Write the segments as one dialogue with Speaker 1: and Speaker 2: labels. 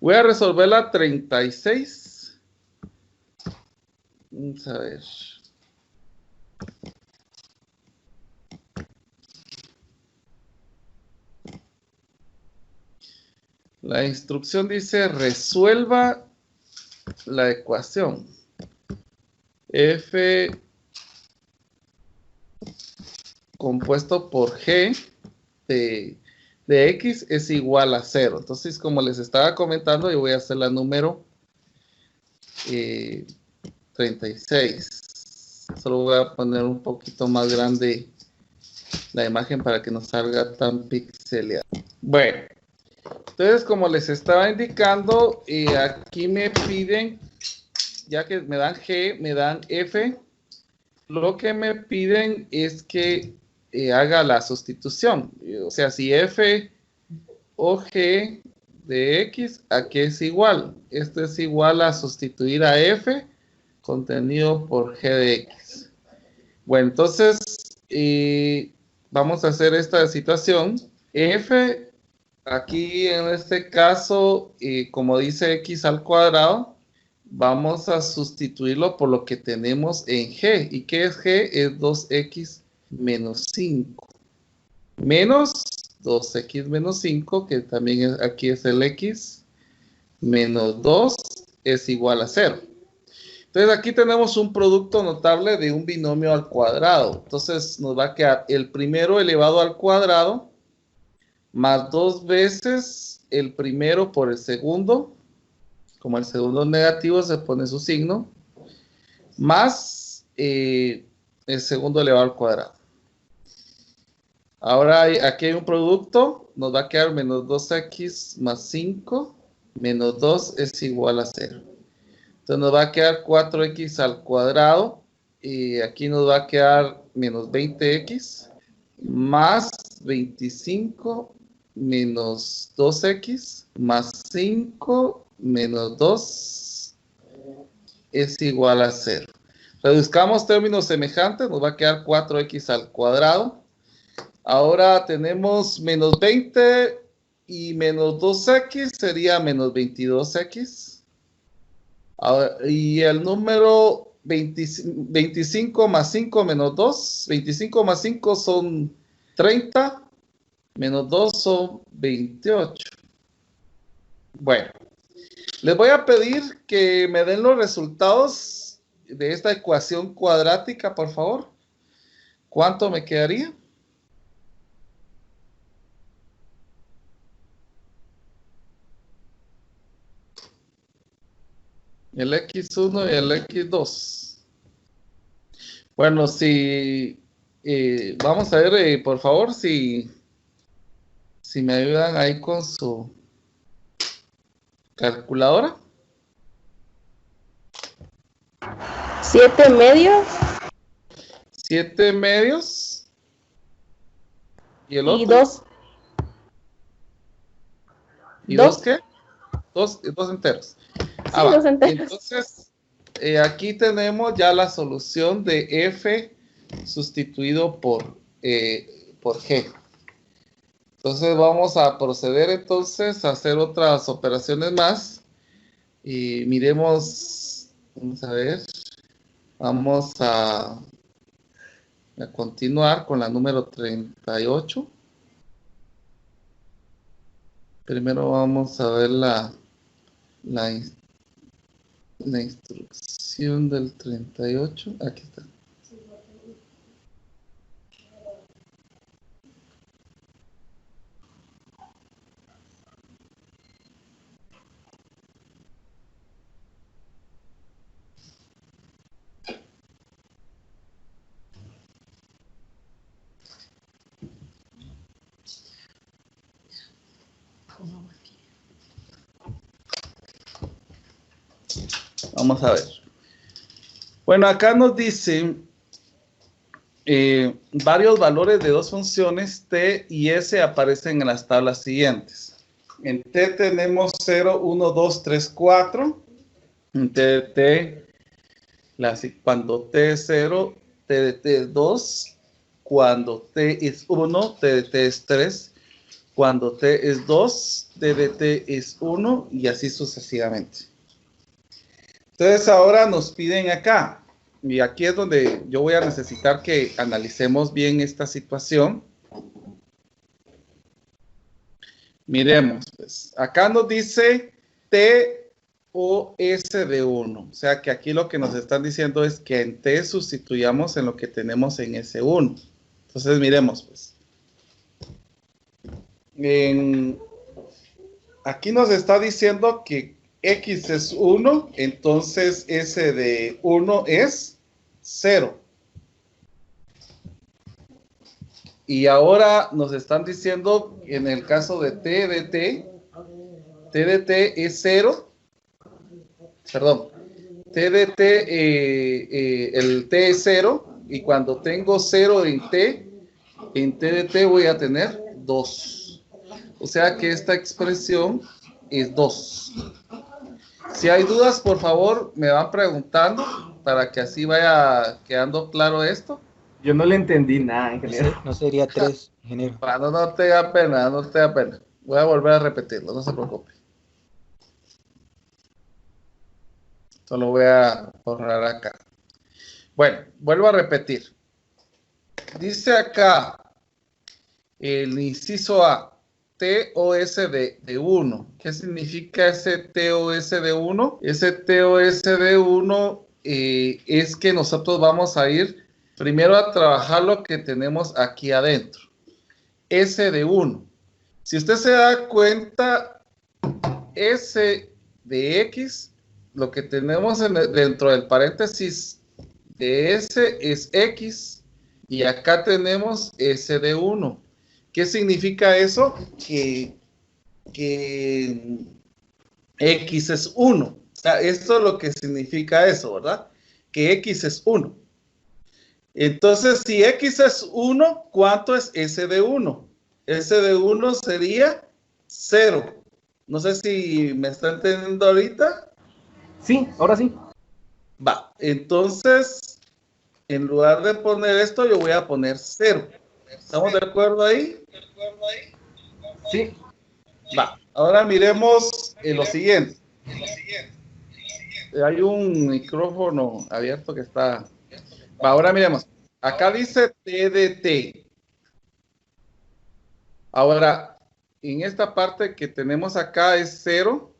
Speaker 1: Voy a resolver la 36. Vamos a ver. La instrucción dice, resuelva la ecuación. F compuesto por G de X es igual a 0. Entonces, como les estaba comentando, yo voy a hacer la número 36. Solo voy a poner un poquito más grande la imagen para que no salga tan pixeleada. Bueno, entonces como les estaba indicando, aquí me piden, ya que me dan G, me dan F, lo que me piden es que haga la sustitución. O sea, si F o G de X, ¿a qué es igual? Esto es igual a sustituir a F contenido por G de X. Bueno, entonces vamos a hacer esta situación. F, aquí en este caso, como dice X al cuadrado, vamos a sustituirlo por lo que tenemos en G. ¿Y qué es G? Es 2X menos 5. Menos 2X menos 5, que también aquí es el X, menos 2 es igual a 0. Entonces aquí tenemos un producto notable de un binomio al cuadrado. Entonces nos va a quedar el primero elevado al cuadrado más 2 veces el primero por el segundo. Como el segundo es negativo, se pone su signo. Más el segundo elevado al cuadrado. Ahora aquí hay un producto. Nos va a quedar menos 2x más 5. Menos 2 es igual a 0. Entonces nos va a quedar 4x al cuadrado. Y aquí nos va a quedar menos 20x. Más 25 menos 2x. Más 5 menos 2 es igual a 0. Reduzcamos términos semejantes, nos va a quedar 4x al cuadrado. Ahora tenemos menos 20 y menos 2x sería menos 22x. Ahora, y el número 25 más 5 menos 2. 25 más 5 son 30. Menos 2 son 28. Bueno. Les voy a pedir que me den los resultados de esta ecuación cuadrática, por favor. ¿Cuánto me quedaría? El X1 y el X2. Bueno, si vamos a ver, por favor, si me ayudan ahí con su calculadora.
Speaker 2: 7 medios.
Speaker 1: 7 medios. ¿Y el otro?
Speaker 2: Y 2.
Speaker 1: ¿Y 2 qué? 2 enteros.
Speaker 2: Sí, 2 enteros.
Speaker 1: Entonces, aquí tenemos ya la solución de F sustituido por G. Entonces vamos a proceder entonces a hacer otras operaciones más. Y miremos, vamos a ver, vamos a continuar con la número 38. Primero vamos a ver la instrucción del 38. Aquí está. Vamos a ver. Bueno, acá nos dice varios valores de dos funciones T y S aparecen en las tablas siguientes. En T tenemos 0, 1, 2, 3, 4. En T de T, cuando T es 0, T de T es 2. Cuando T es 1, T de T es 3. Cuando t es 2, t de t es 1 y así sucesivamente. Entonces ahora nos piden acá, y aquí es donde yo voy a necesitar que analicemos bien esta situación. Miremos, pues, acá nos dice t o s de 1. O sea que aquí lo que nos están diciendo es que en t sustituyamos en lo que tenemos en S1. Entonces miremos, pues. Aquí nos está diciendo que x es 1, entonces s de 1 es 0. Y ahora nos están diciendo, en el caso de t de t es 0. Perdón, t de t, el t es 0, y cuando tengo 0 en t de t voy a tener 2. O sea que esta expresión es 2. Si hay dudas, por favor, me van preguntando para que así vaya quedando claro esto.
Speaker 3: Yo no le entendí nada, ingeniero.
Speaker 4: No sería 3, ingeniero.
Speaker 1: Bueno, no te da pena, no te da pena. Voy a volver a repetirlo, no se preocupe. Solo voy a borrar acá. Bueno, vuelvo a repetir. Dice acá el inciso A, TOS de 1. ¿Qué significa ese TOS de 1? Ese TOS de 1 es que nosotros vamos a ir primero a trabajar lo que tenemos aquí adentro. S de 1. Si usted se da cuenta, S de X, lo que tenemos dentro del paréntesis de S es X, y acá tenemos S de 1. ¿Qué significa eso? Que X es 1. O sea, esto es lo que significa eso, ¿verdad? Que X es 1. Entonces, si X es 1, ¿cuánto es S de 1? S de 1 sería 0. No sé si me está entendiendo ahorita.
Speaker 3: Sí, ahora sí.
Speaker 1: Va, entonces, en lugar de poner esto, yo voy a poner 0. ¿Estamos de acuerdo ahí?
Speaker 3: Sí.
Speaker 1: Va, ahora miremos lo siguiente. Hay un micrófono abierto que está... Va, ahora miremos. Acá dice T de T. Ahora, en esta parte que tenemos acá es 0.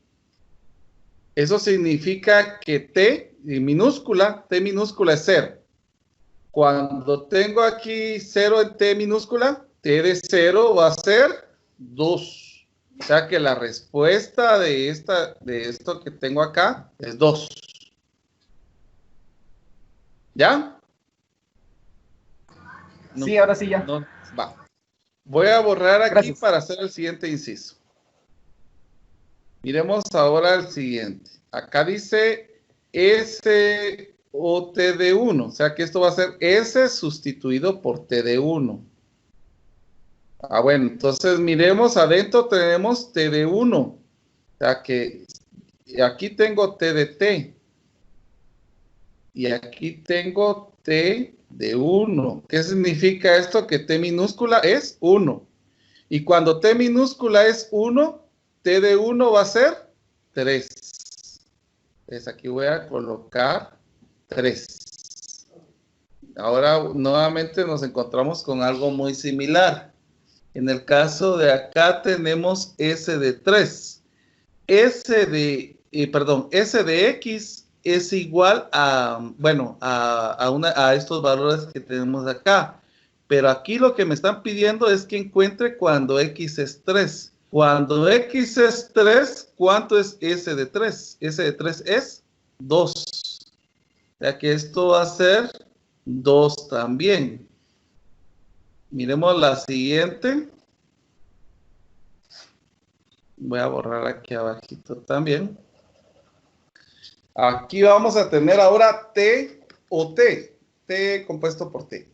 Speaker 1: Eso significa que T minúscula es 0. Cuando tengo aquí 0 en T minúscula, T de 0 va a ser 2. O sea que la respuesta de esto que tengo acá es 2. ¿Ya? No,
Speaker 3: sí, ahora sí ya.
Speaker 1: No, va. Voy a borrar aquí. Gracias. Para hacer el siguiente inciso. Miremos ahora el siguiente. Acá dice S o T de 1. O sea que esto va a ser S sustituido por T de 1. Ah, bueno, entonces miremos adentro tenemos T de 1. O sea que aquí tengo T de T. Y aquí tengo T de 1. ¿Qué significa esto? Que T minúscula es 1. Y cuando T minúscula es 1, T de 1 va a ser 3. Entonces aquí voy a colocar 3. Ahora nuevamente nos encontramos con algo muy similar. En el caso de acá tenemos S de 3. S de X es igual a, bueno, a estos valores que tenemos acá. Pero aquí lo que me están pidiendo es que encuentre cuando X es 3. Cuando X es 3, ¿cuánto es S de 3? S de 3 es 2. O sea que esto va a ser 2 también. Miremos la siguiente. Voy a borrar aquí abajito también. Aquí vamos a tener ahora T o T. T compuesto por T.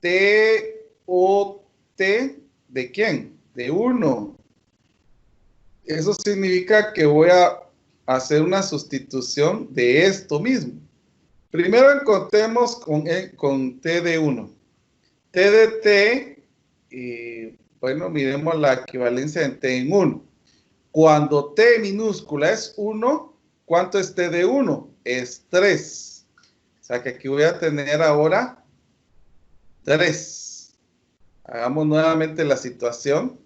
Speaker 1: T o T, ¿de quién? De 1. Eso significa que voy a hacer una sustitución de esto mismo. Primero encontremos con T de 1. T de T Bueno, miremos la equivalencia en T en 1. Cuando T minúscula es 1, ¿cuánto es T de 1? Es 3. O sea que aquí voy a tener ahora 3. Hagamos nuevamente la situación.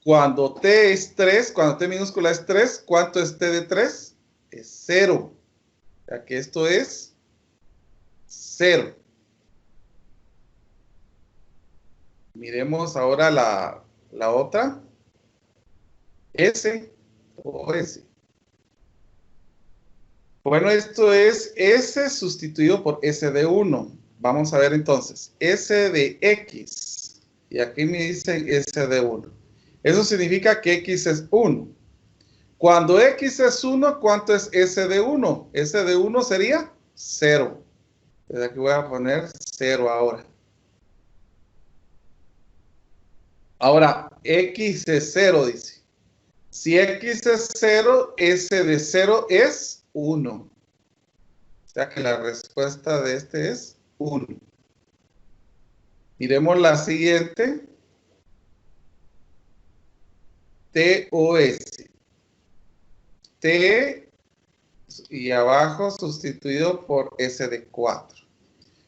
Speaker 1: Cuando T es 3, cuando T minúscula es 3, ¿cuánto es T de 3? Es 0. O sea que esto es 0. Miremos ahora la otra. S o S. Bueno, esto es S sustituido por S de 1. Vamos a ver entonces. S de X. Y aquí me dicen S de 1. Eso significa que X es 1. Cuando X es 1, ¿cuánto es S de 1? S de 1 sería 0. Desde aquí voy a poner 0 ahora. Ahora, X es 0, dice. Si X es 0, S de 0 es 1. O sea que la respuesta de este es 1. Miremos la siguiente. TOS. T y abajo sustituido por S de 4.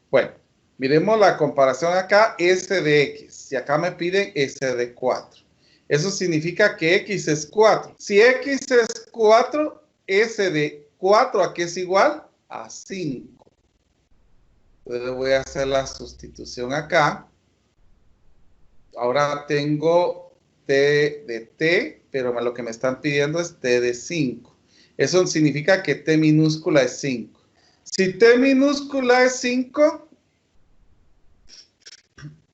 Speaker 1: Bueno, miremos la comparación acá, S de X. Y acá me piden S de 4. Eso significa que X es 4. Si X es 4, S de 4 ¿a qué es igual? A 5. Entonces voy a hacer la sustitución acá. Ahora tengo T de T, pero lo que me están pidiendo es T de 5. Eso significa que T minúscula es 5. Si T minúscula es 5,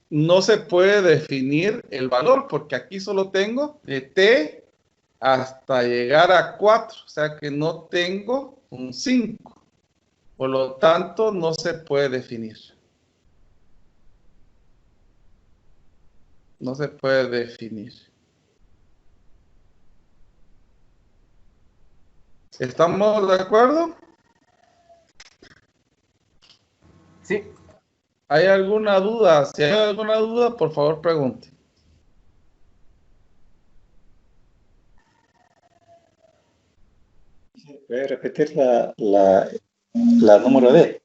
Speaker 1: no se puede definir el valor, porque aquí solo tengo de T hasta llegar a 4. O sea que no tengo un 5. Por lo tanto, no se puede definir. No se puede definir. ¿Estamos de acuerdo?
Speaker 3: Sí.
Speaker 1: ¿Hay alguna duda? Si hay alguna duda, por favor, pregunte.
Speaker 4: ¿Puede repetir la número D?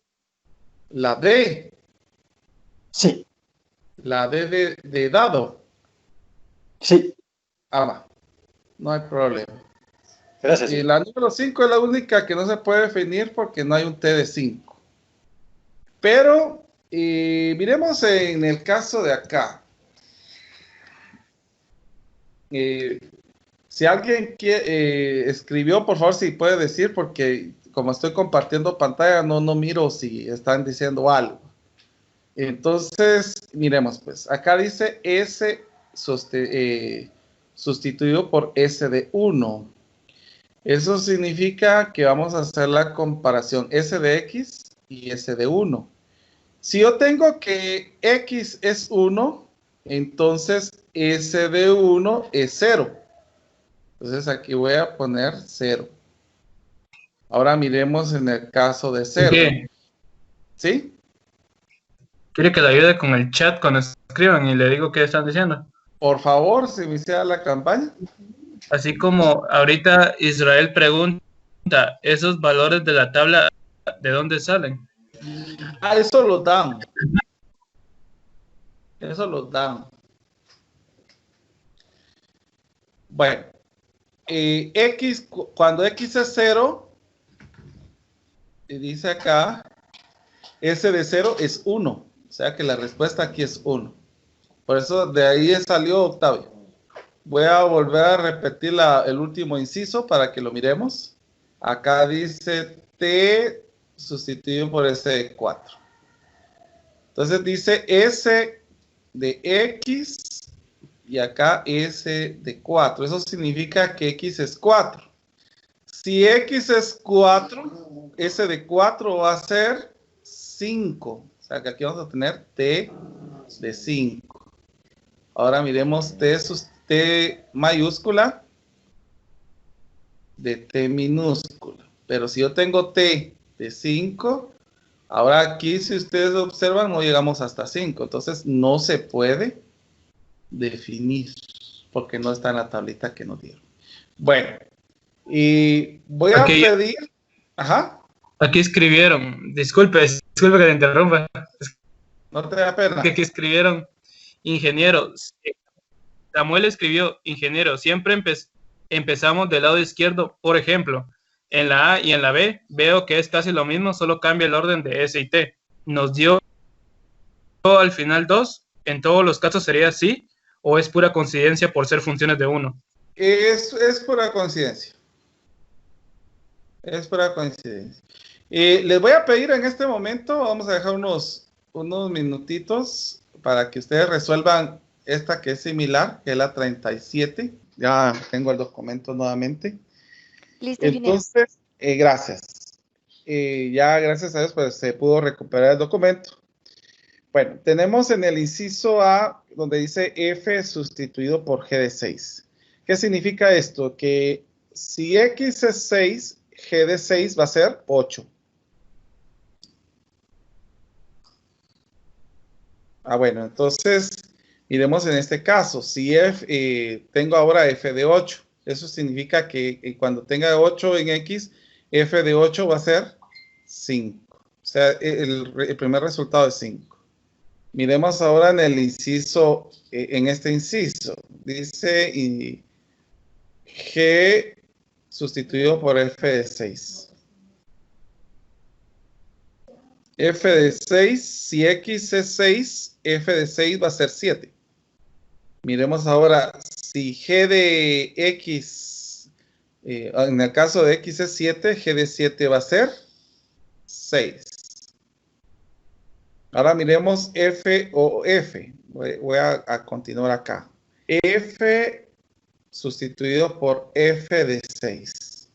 Speaker 1: La D.
Speaker 4: Sí.
Speaker 1: La D de dado.
Speaker 4: Sí.
Speaker 1: Ah, va. No hay problema.
Speaker 4: Gracias.
Speaker 1: Y la número 5 es la única que no se puede definir porque no hay un T de 5. Pero, miremos en el caso de acá. Si alguien escribió, por favor, si puede decir, porque como estoy compartiendo pantalla, no miro si están diciendo algo. Entonces, miremos pues. Acá dice S sustituido por S de 1. Eso significa que vamos a hacer la comparación S de X y S de 1. Si yo tengo que X es 1, entonces S de 1 es 0. Entonces aquí voy a poner 0. Ahora miremos en el caso de 0.
Speaker 5: ¿Qué?
Speaker 1: ¿Sí?
Speaker 5: ¿Quiere que le ayude con el chat cuando escriban y le digo qué están diciendo?
Speaker 1: Por favor, si inicia la campaña.
Speaker 5: Así como ahorita Israel pregunta, ¿esos valores de la tabla de dónde salen?
Speaker 1: Ah, eso lo dan. Eso lo dan. Bueno, X, cuando X es 0, y dice acá, S de 0 es 1. O sea que la respuesta aquí es 1. Por eso de ahí salió Octavio. Voy a volver a repetir el último inciso para que lo miremos. Acá dice T sustituido por S de 4. Entonces dice S de X y acá S de 4. Eso significa que X es 4. Si X es 4, S de 4 va a ser 5. O sea que aquí vamos a tener T de 5. Ahora miremos T mayúscula de T minúscula. Pero si yo tengo T de 5, ahora aquí si ustedes observan no llegamos hasta 5. Entonces no se puede definir, porque no está en la tablita que nos dieron. Bueno, y voy a pedir... Ajá.
Speaker 5: Aquí escribieron, disculpe que te interrumpa.
Speaker 1: No te da pena.
Speaker 5: Que aquí escribieron, ingeniero. Samuel escribió, ingeniero, siempre empezamos del lado izquierdo. Por ejemplo, en la A y en la B, veo que es casi lo mismo, solo cambia el orden de S y T. Nos dio al final 2. ¿En todos los casos sería así? ¿O es pura coincidencia por ser funciones de 1?
Speaker 1: Es pura coincidencia. Es pura coincidencia. Les voy a pedir en este momento, vamos a dejar unos minutitos para que ustedes resuelvan esta que es similar, que es la 37. Ya tengo el documento nuevamente.
Speaker 6: Listo,
Speaker 1: entonces, gracias. Ya gracias a Dios pues se pudo recuperar el documento. Bueno, tenemos en el inciso A donde dice F sustituido por G de 6. ¿Qué significa esto? Que si X es 6, G de 6 va a ser 8. Bueno, entonces miremos en este caso. Si tengo ahora F de 8, eso significa que cuando tenga 8 en X, F de 8 va a ser 5. O sea, el primer resultado es 5. Miremos ahora en el inciso, en este inciso. Dice G sustituido por F de 6. F de 6, si X es 6, F de 6 va a ser 7. Miremos ahora, si G de X, en el caso de X es 7, G de 7 va a ser 6. Ahora miremos F o F. Voy a continuar acá. F sustituido por F de 6.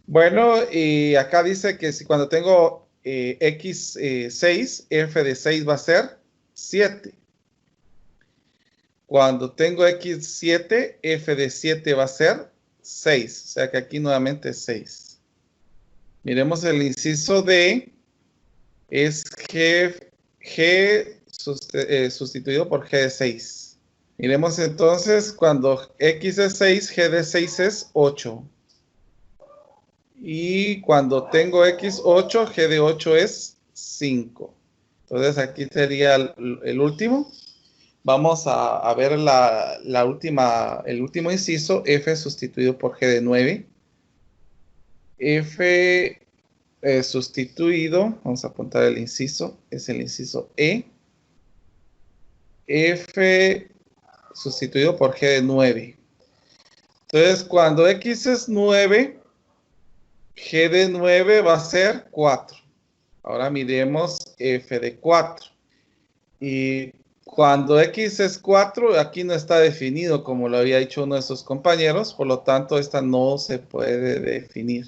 Speaker 1: Bueno, y acá dice que si cuando tengo X 6, F de 6 va a ser 7. Cuando tengo X 7, F de 7 va a ser 6. O sea que aquí nuevamente es 6. Miremos el inciso D. Es G sustituido por G de 6. Miremos entonces, cuando X es 6, G de 6 es 8. Y cuando tengo X8, G de 8 es 5. Entonces aquí sería el último. Vamos a ver el último inciso, F sustituido por G de 9. F sustituido, vamos a apuntar el inciso, es el inciso E. F sustituido por G de 9. Entonces, cuando X es 9, G de 9 va a ser 4. Ahora miremos F de 4. Y cuando X es 4, aquí no está definido como lo había dicho uno de sus compañeros, por lo tanto, esta no se puede definir.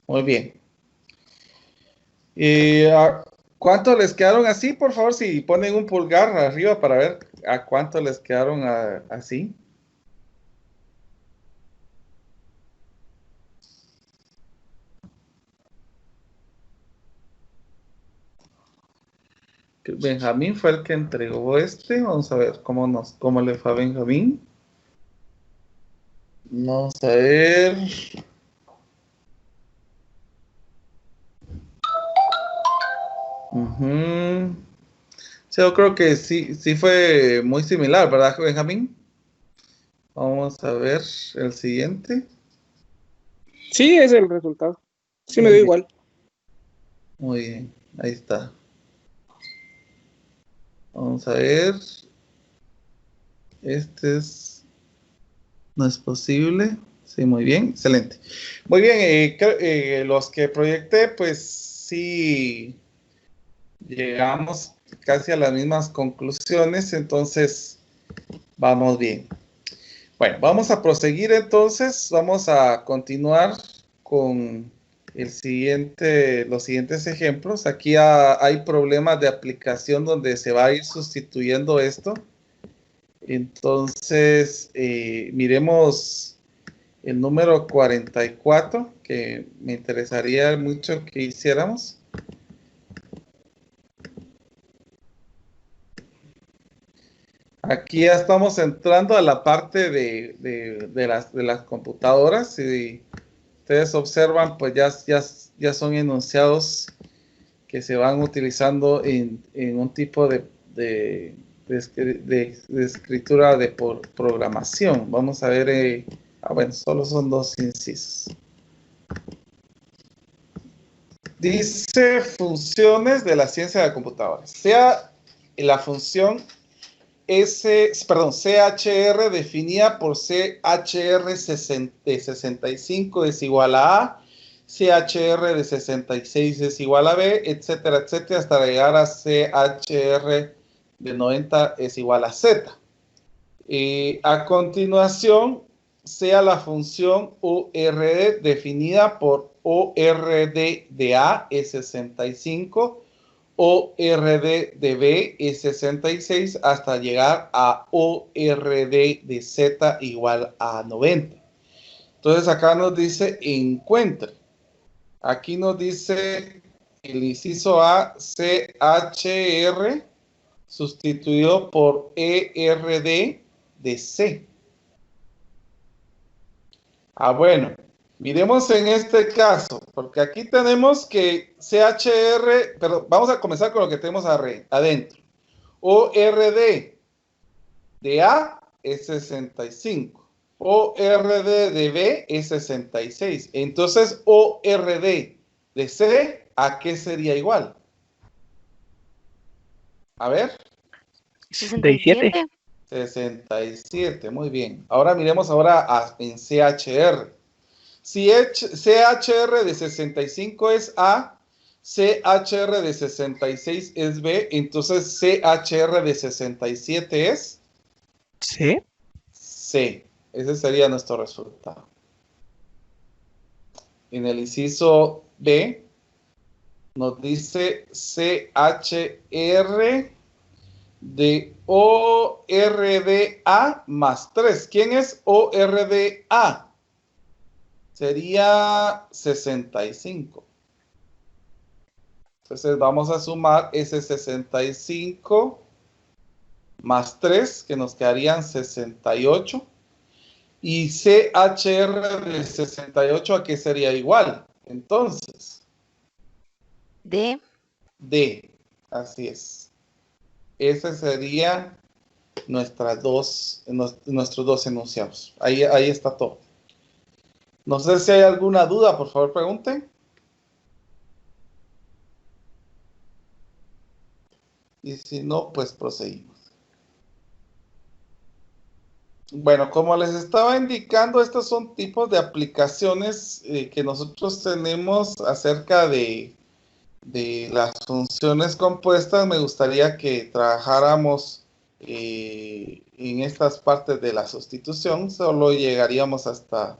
Speaker 1: Muy bien. ¿Cuántos les quedaron así? Por favor, si ponen un pulgar arriba para ver a cuántos les quedaron así. Benjamín fue el que entregó este. Vamos a ver cómo le fue a Benjamín. Vamos a ver. Sí, yo creo que sí fue muy similar, ¿verdad, Benjamín? Vamos a ver el siguiente.
Speaker 7: Sí, es el resultado. Sí, me dio igual.
Speaker 1: Muy bien, ahí está. Vamos a ver. No es posible. Sí, muy bien, excelente. Muy bien, los que proyecté, pues sí llegamos casi a las mismas conclusiones, entonces vamos bien. Bueno, vamos a proseguir entonces, vamos a continuar con los siguientes ejemplos. Aquí hay problemas de aplicación donde se va a ir sustituyendo esto. Entonces, miremos el número 44, que me interesaría mucho que hiciéramos. Aquí ya estamos entrando a la parte de las computadoras. Si ustedes observan, pues ya son enunciados que se van utilizando en un tipo de escritura de programación. Vamos a ver, bueno, solo son dos incisos. Dice funciones de la ciencia de computadoras. Sea la función CHR definida por CHR de 65 es igual a A, CHR de 66 es igual a B, etcétera, etcétera, hasta llegar a CHR de 90 es igual a Z. A continuación, sea la función ORD definida por ORD de A es 65, ORD de B es 66 hasta llegar a ORD de Z igual a 90. Entonces acá nos dice encuentre. Aquí nos dice el inciso A, CHR sustituido por ERD de C. Bueno, miremos en este caso, porque aquí tenemos que CHR, pero vamos a comenzar con lo que tenemos adentro. ORD de A es 65. ORD de B es 66. Entonces, ORD de C, ¿a qué sería igual? A ver.
Speaker 7: 67.
Speaker 1: 67, muy bien. Ahora miremos en CHR. Si CHR de 65 es A, CHR de 66 es B, entonces CHR de 67 es
Speaker 7: ¿Sí?
Speaker 1: C. Ese sería nuestro resultado. En el inciso B nos dice CHR de ORDA más 3. ¿Quién es ORDA? Sería 65. Entonces vamos a sumar ese 65 más 3, que nos quedarían 68. Y CHR de 68, ¿a qué sería igual? Entonces.
Speaker 6: D.
Speaker 1: D, así es. Ese sería nuestros dos enunciados. Ahí está todo. No sé si hay alguna duda, por favor pregunten. Y si no, pues proseguimos. Bueno, como les estaba indicando, estos son tipos de aplicaciones que nosotros tenemos acerca de las funciones compuestas. Me gustaría que trabajáramos en estas partes de la sustitución. Solo llegaríamos hasta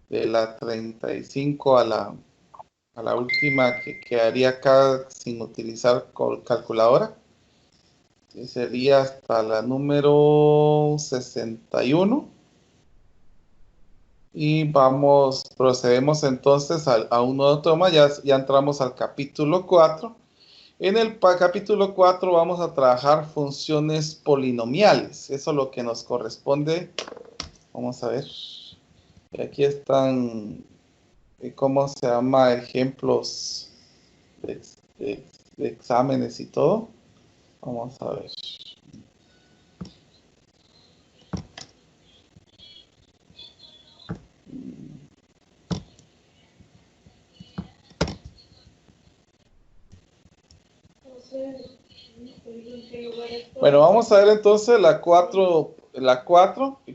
Speaker 1: de la 35 a la última que quedaría acá sin utilizar calculadora. Que sería hasta la número 61. Y procedemos entonces a un nuevo tema. Ya entramos al capítulo 4. En el capítulo 4 vamos a trabajar funciones polinomiales. Eso es lo que nos corresponde. Vamos a ver. Aquí están, ¿cómo se llama? Ejemplos de exámenes y todo. Vamos a ver. Bueno, vamos a ver entonces la 4,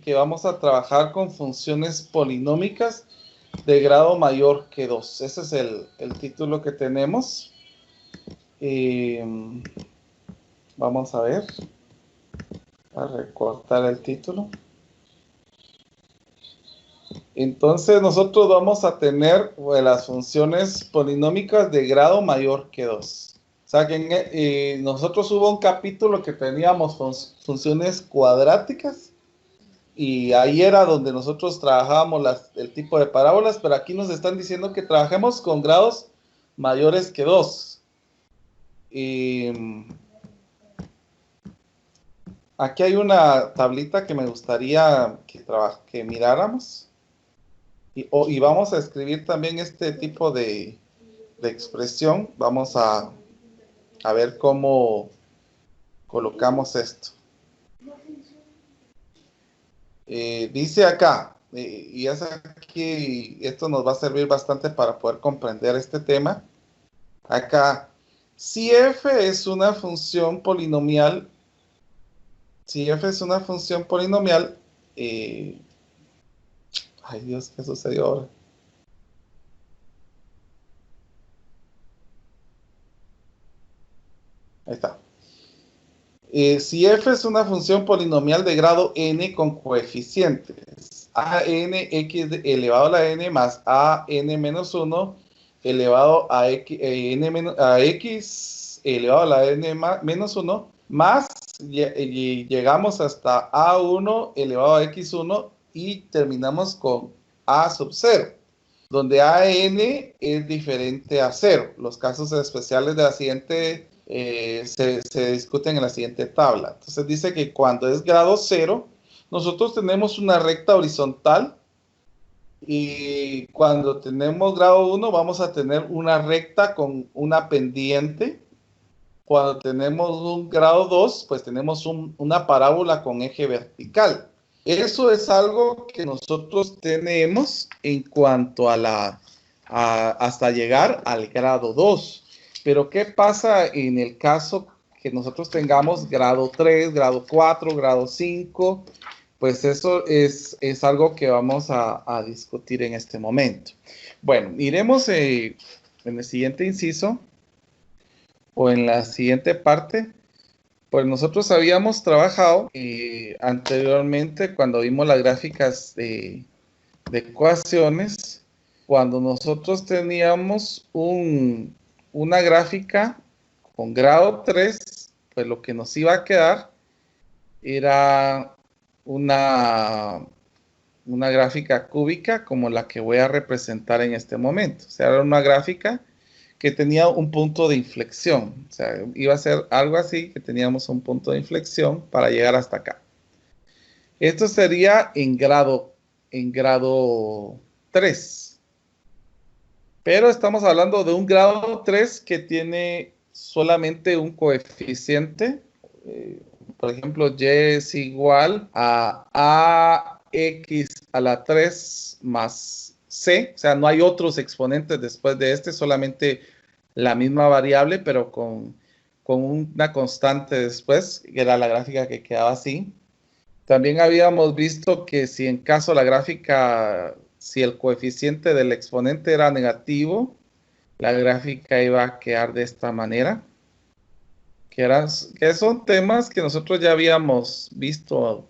Speaker 1: que vamos a trabajar con funciones polinómicas de grado mayor que 2. Ese es el título que tenemos. Vamos a ver. A recortar el título. Entonces nosotros vamos a tener las funciones polinómicas de grado mayor que 2. O sea que nosotros hubo un capítulo que teníamos funciones cuadráticas y ahí era donde nosotros trabajábamos el tipo de parábolas, pero aquí nos están diciendo que trabajemos con grados mayores que 2. aquí hay una tablita que me gustaría que miráramos. Y vamos a escribir también este tipo de expresión. Vamos a ver cómo colocamos esto. Dice acá, y es aquí, esto nos va a servir bastante para poder comprender este tema. Acá, si f es una función polinomial, ay Dios, ¿qué sucedió ahora? Ahí está. Si f es una función polinomial de grado n con coeficientes a n x elevado a la n más a n menos 1 elevado a x, x elevado a la n menos 1 más y llegamos hasta a1 elevado a x1 y terminamos con a sub 0, donde a n es diferente a 0. Los casos especiales de la siguiente se discuten en la siguiente tabla. Entonces dice que cuando es grado 0, nosotros tenemos una recta horizontal, y cuando tenemos grado 1 vamos a tener una recta con una pendiente. Cuando tenemos un grado 2, pues tenemos una parábola con eje vertical. Eso es algo que nosotros tenemos en cuanto a hasta llegar al grado 2. Pero ¿qué pasa en el caso que nosotros tengamos grado 3, grado 4, grado 5? Pues eso es algo que vamos a discutir en este momento. Bueno, iremos en el siguiente inciso o en la siguiente parte. Pues nosotros habíamos trabajado anteriormente cuando vimos las gráficas de ecuaciones, cuando nosotros teníamos una gráfica con grado 3, pues lo que nos iba a quedar era una gráfica cúbica como la que voy a representar en este momento. O sea, era una gráfica que tenía un punto de inflexión. O sea, iba a ser algo así, que teníamos un punto de inflexión para llegar hasta acá. Esto sería en grado 3. Pero estamos hablando de un grado 3 que tiene solamente un coeficiente. Por ejemplo, y es igual a ax a la 3 más c. O sea, no hay otros exponentes después de este, solamente la misma variable, pero con una constante después, que era la gráfica que quedaba así. También habíamos visto que si en caso la gráfica, si el coeficiente del exponente era negativo, la gráfica iba a quedar de esta manera. Que son temas que nosotros ya habíamos visto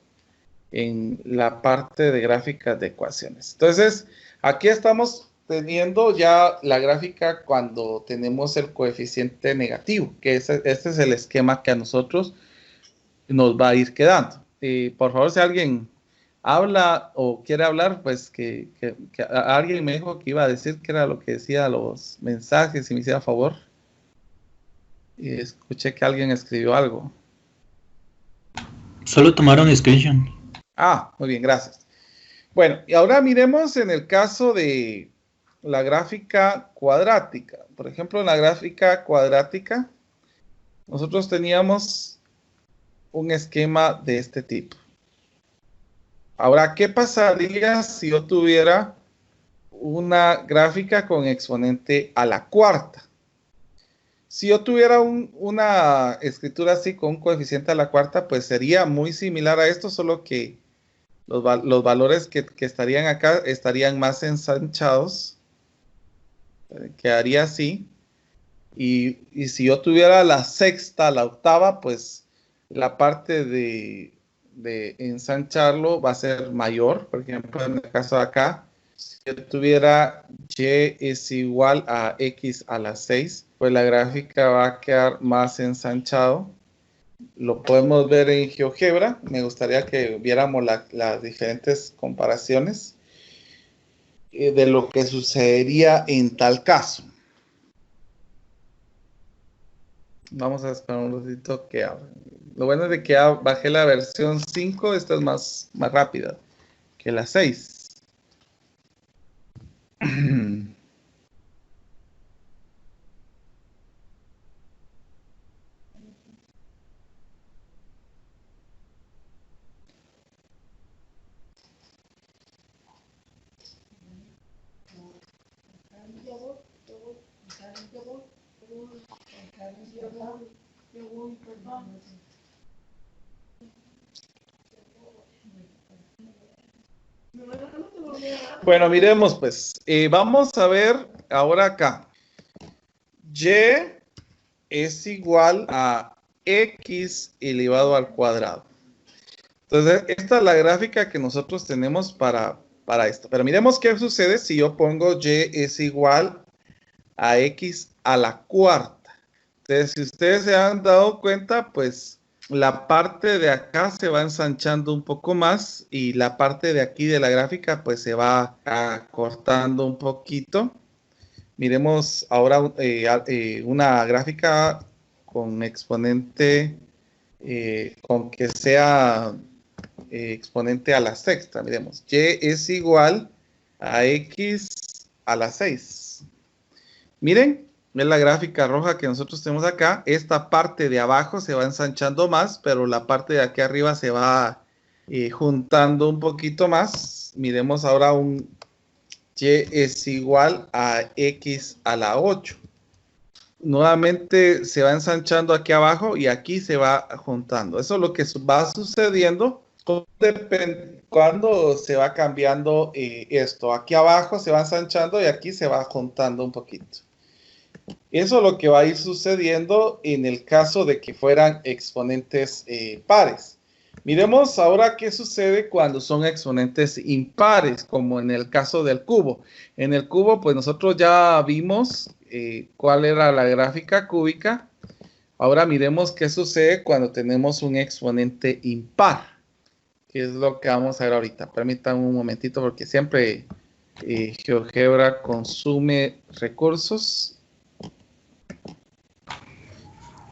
Speaker 1: en la parte de gráficas de ecuaciones. Entonces, aquí estamos teniendo ya la gráfica cuando tenemos el coeficiente negativo, que este es el esquema que a nosotros nos va a ir quedando. Y por favor, si alguien habla o quiere hablar, pues que alguien me dijo que iba a decir que era lo que decía los mensajes, si me hiciera favor. Y escuché que alguien escribió algo.
Speaker 8: Solo tomaron screenshot.
Speaker 1: Ah, muy bien, gracias. Bueno, y ahora miremos en el caso de la gráfica cuadrática. Por ejemplo, en la gráfica cuadrática, nosotros teníamos un esquema de este tipo. Ahora, ¿qué pasaría si yo tuviera una gráfica con exponente a la cuarta? Si yo tuviera una escritura así con un coeficiente a la cuarta, pues sería muy similar a esto, solo que los valores que estarían acá estarían más ensanchados. Quedaría así. Y si yo tuviera la sexta, la octava, pues la parte de ensancharlo va a ser mayor. Por ejemplo, en el caso de acá, si yo tuviera y es igual a x a la 6, pues la gráfica va a quedar más ensanchado. Lo podemos ver en GeoGebra. Me gustaría que viéramos las diferentes comparaciones de lo que sucedería en tal caso. Vamos a esperar un ratito que abra. Lo bueno es de que ya bajé la versión 5, esta es más rápida que la 6. Bueno, miremos pues. Vamos a ver ahora acá. Y es igual a x elevado al cuadrado. Entonces, esta es la gráfica que nosotros tenemos para esto. Pero miremos qué sucede si yo pongo y es igual a x a la cuarta. Entonces, si ustedes se han dado cuenta, pues la parte de acá se va ensanchando un poco más y la parte de aquí de la gráfica pues se va acortando un poquito. Miremos ahora una gráfica con exponente, con que sea exponente a la sexta. Miremos, y es igual a x a la 6. Miren, es la gráfica roja que nosotros tenemos acá. Esta parte de abajo se va ensanchando más, pero la parte de aquí arriba se va juntando un poquito más. Miremos ahora un y es igual a x a la 8. Nuevamente se va ensanchando aquí abajo y aquí se va juntando. Eso es lo que va sucediendo cuando se va cambiando esto. Aquí abajo se va ensanchando y aquí se va juntando un poquito. Eso es lo que va a ir sucediendo en el caso de que fueran exponentes pares. Miremos ahora qué sucede cuando son exponentes impares, como en el caso del cubo. En el cubo, pues nosotros ya vimos cuál era la gráfica cúbica. Ahora miremos qué sucede cuando tenemos un exponente impar, que es lo que vamos a ver ahorita. Permítanme un momentito porque siempre GeoGebra consume recursos.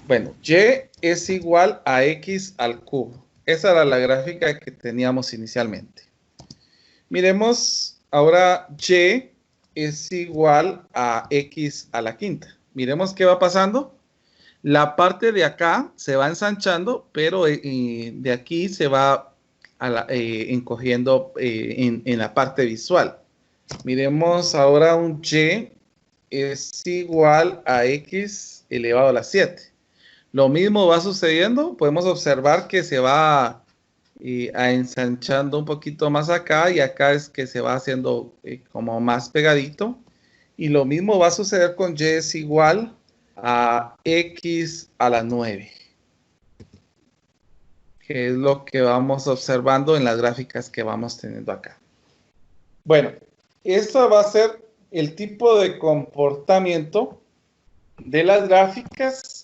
Speaker 1: Bueno, y es igual a x al cubo. Esa era la gráfica que teníamos inicialmente. Miremos ahora y es igual a x a la quinta. Miremos qué va pasando. La parte de acá se va ensanchando, pero de aquí se va encogiendo en la parte visual. Miremos ahora un y es igual a x elevado a la 7. Lo mismo va sucediendo, podemos observar que se va ensanchando un poquito más acá y acá es que se va haciendo como más pegadito. Y lo mismo va a suceder con y es igual a x a la 9. Que es lo que vamos observando en las gráficas que vamos teniendo acá. Bueno, esto va a ser el tipo de comportamiento de las gráficas.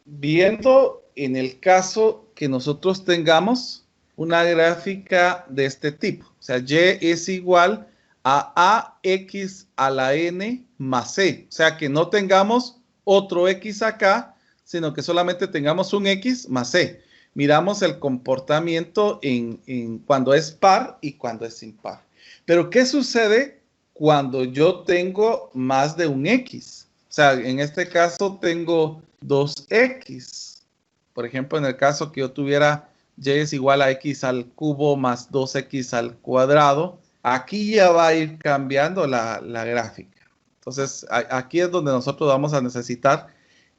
Speaker 1: Viendo en el caso que nosotros tengamos una gráfica de este tipo. O sea, y es igual a ax a la n más c. O sea, que no tengamos otro x acá, sino que solamente tengamos un x más c. Miramos el comportamiento en cuando es par y cuando es impar. Pero, ¿qué sucede cuando yo tengo más de un x? O sea, en este caso tengo 2x. Por ejemplo, en el caso que yo tuviera y es igual a x al cubo más 2x al cuadrado, aquí ya va a ir cambiando la gráfica. Entonces, aquí es donde nosotros vamos a necesitar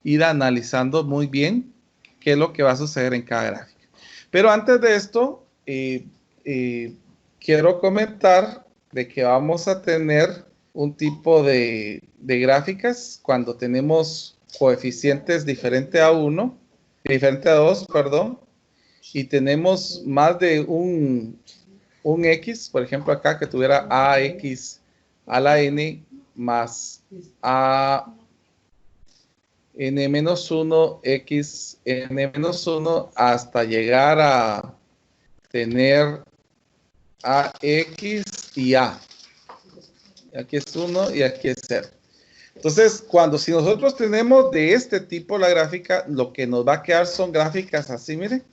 Speaker 1: ir analizando muy bien qué es lo que va a suceder en cada gráfica. Pero antes de esto, quiero comentar de que vamos a tener un tipo de gráficas cuando tenemos coeficientes diferente a 2, perdón, y tenemos más de un x, por ejemplo acá que tuviera ax a la n más a n menos 1, x n menos 1, hasta llegar a tener ax y a. Aquí es 1 y aquí es 0. Entonces, si nosotros tenemos de este tipo la gráfica, lo que nos va a quedar son gráficas así, miren,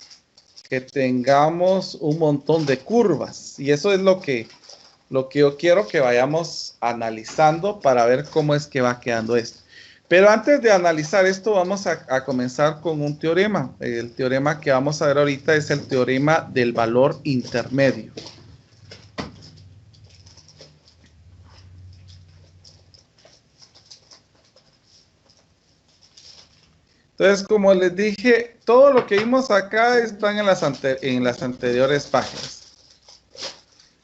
Speaker 1: que tengamos un montón de curvas. Y eso es lo que yo quiero que vayamos analizando para ver cómo es que va quedando esto. Pero antes de analizar esto, vamos a comenzar con un teorema. El teorema que vamos a ver ahorita es el teorema del valor intermedio. Entonces, como les dije, todo lo que vimos acá está en las anteriores páginas.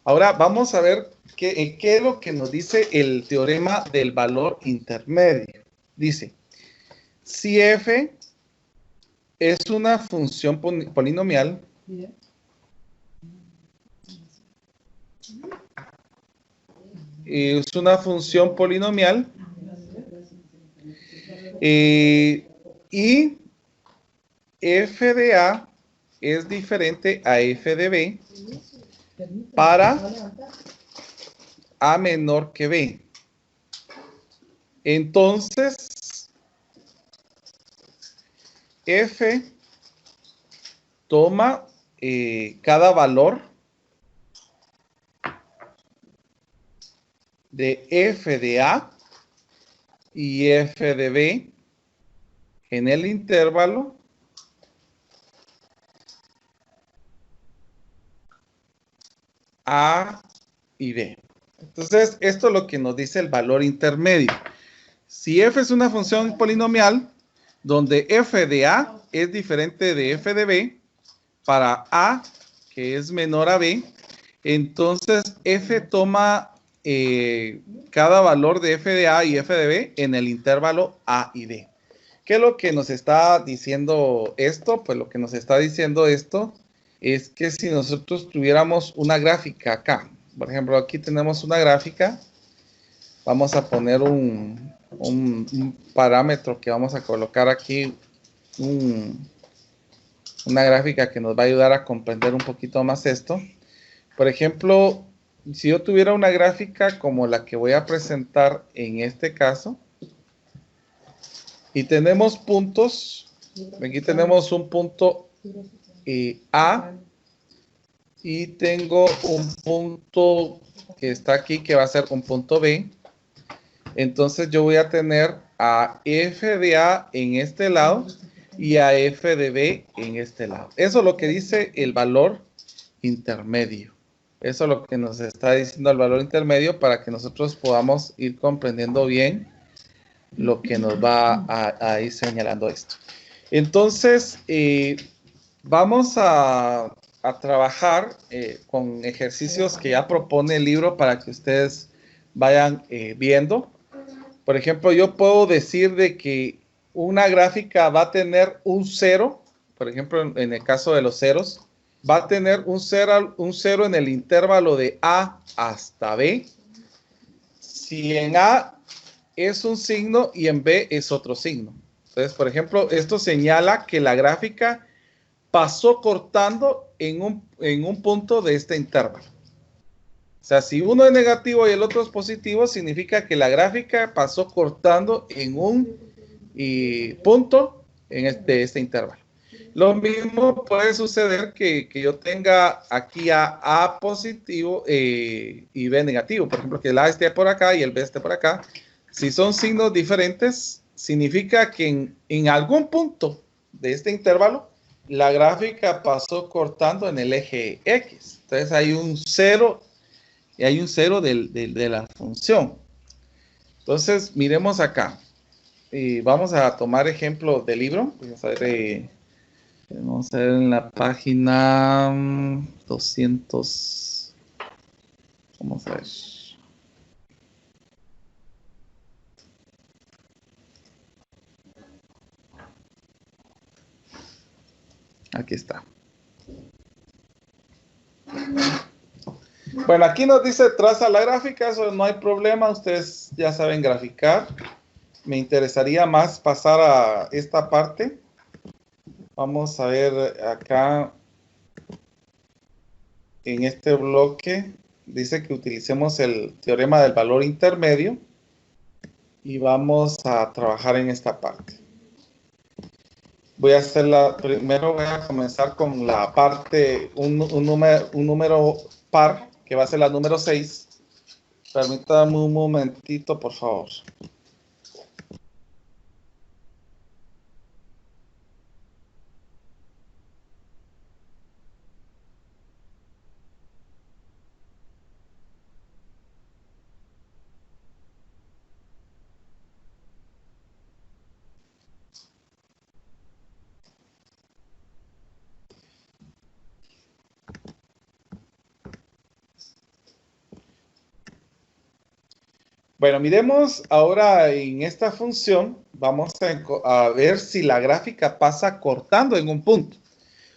Speaker 1: Ahora vamos a ver qué es lo que nos dice el teorema del valor intermedio. Dice, si f es una función polinomial, y f de a es diferente a f de b para a menor que b. Entonces, f toma cada valor de f de a y f de b en el intervalo a y b. Entonces, esto es lo que nos dice el valor intermedio. Si f es una función polinomial, donde f de a es diferente de f de b, para a, que es menor a b, entonces f toma cada valor de f de a y f de b en el intervalo a y b. ¿Qué es lo que nos está diciendo esto? Pues lo que nos está diciendo esto es que si nosotros tuviéramos una gráfica acá, por ejemplo, aquí tenemos una gráfica, vamos a poner un parámetro que vamos a colocar aquí, una gráfica que nos va a ayudar a comprender un poquito más esto. Por ejemplo, si yo tuviera una gráfica como la que voy a presentar en este caso, y tenemos puntos, aquí tenemos un punto A, y tengo un punto que está aquí que va a ser un punto B. Entonces yo voy a tener a f de a en este lado y a f de b en este lado. Eso es lo que dice el valor intermedio. Eso es lo que nos está diciendo el valor intermedio para que nosotros podamos ir comprendiendo bien lo que nos va a ir señalando esto. Entonces, vamos a trabajar con ejercicios que ya propone el libro para que ustedes vayan viendo. Por ejemplo, yo puedo decir de que una gráfica va a tener un cero, por ejemplo, en el caso de los ceros, va a tener un cero en el intervalo de A hasta B. Si en A es un signo y en B es otro signo. Entonces, por ejemplo, esto señala que la gráfica pasó cortando en un punto de este intervalo. O sea, si uno es negativo y el otro es positivo, significa que la gráfica pasó cortando en un punto en este intervalo. Lo mismo puede suceder que yo tenga aquí A positivo y B negativo. Por ejemplo, que el A esté por acá y el B esté por acá. Si son signos diferentes, significa que en algún punto de este intervalo, la gráfica pasó cortando en el eje X. Entonces hay un cero y hay un cero de la función. Entonces, miremos acá. Vamos a tomar ejemplo del libro. Vamos a ver en la página 200. Vamos a ver. Aquí está. Bueno, aquí nos dice traza la gráfica, eso no hay problema, ustedes ya saben graficar. Me interesaría más pasar a esta parte. Vamos a ver acá en este bloque, dice que utilicemos el teorema del valor intermedio. y vamos a trabajar en esta parte. Primero voy a comenzar con la parte, un número par, que va a ser la número 6. Permítame un momentito, por favor. Bueno, miremos ahora en esta función, vamos a ver si la gráfica pasa cortando en un punto.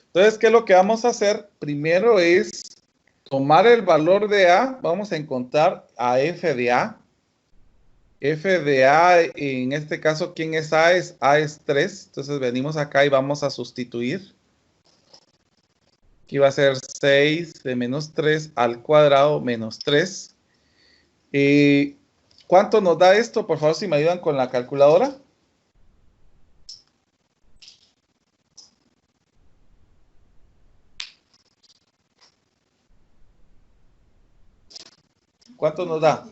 Speaker 1: Entonces, ¿qué es lo que vamos a hacer? Primero es tomar el valor de A, vamos a encontrar a f de A. F de A, en este caso, ¿quién es A? A es 3, entonces venimos acá y vamos a sustituir. Aquí va a ser 6 de menos 3 al cuadrado menos 3. ¿Cuánto nos da esto? Por favor, si me ayudan con la calculadora. ¿Cuánto nos da?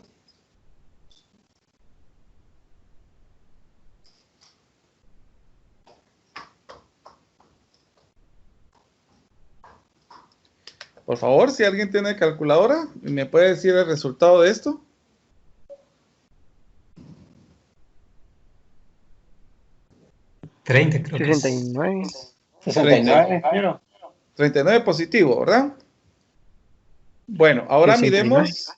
Speaker 1: Por favor, si alguien tiene calculadora, ¿me puede decir el resultado de esto?
Speaker 8: Creo que es.
Speaker 7: 69.
Speaker 4: 69.
Speaker 1: 39 positivo, ¿verdad? Bueno, ahora
Speaker 7: 69.
Speaker 1: miremos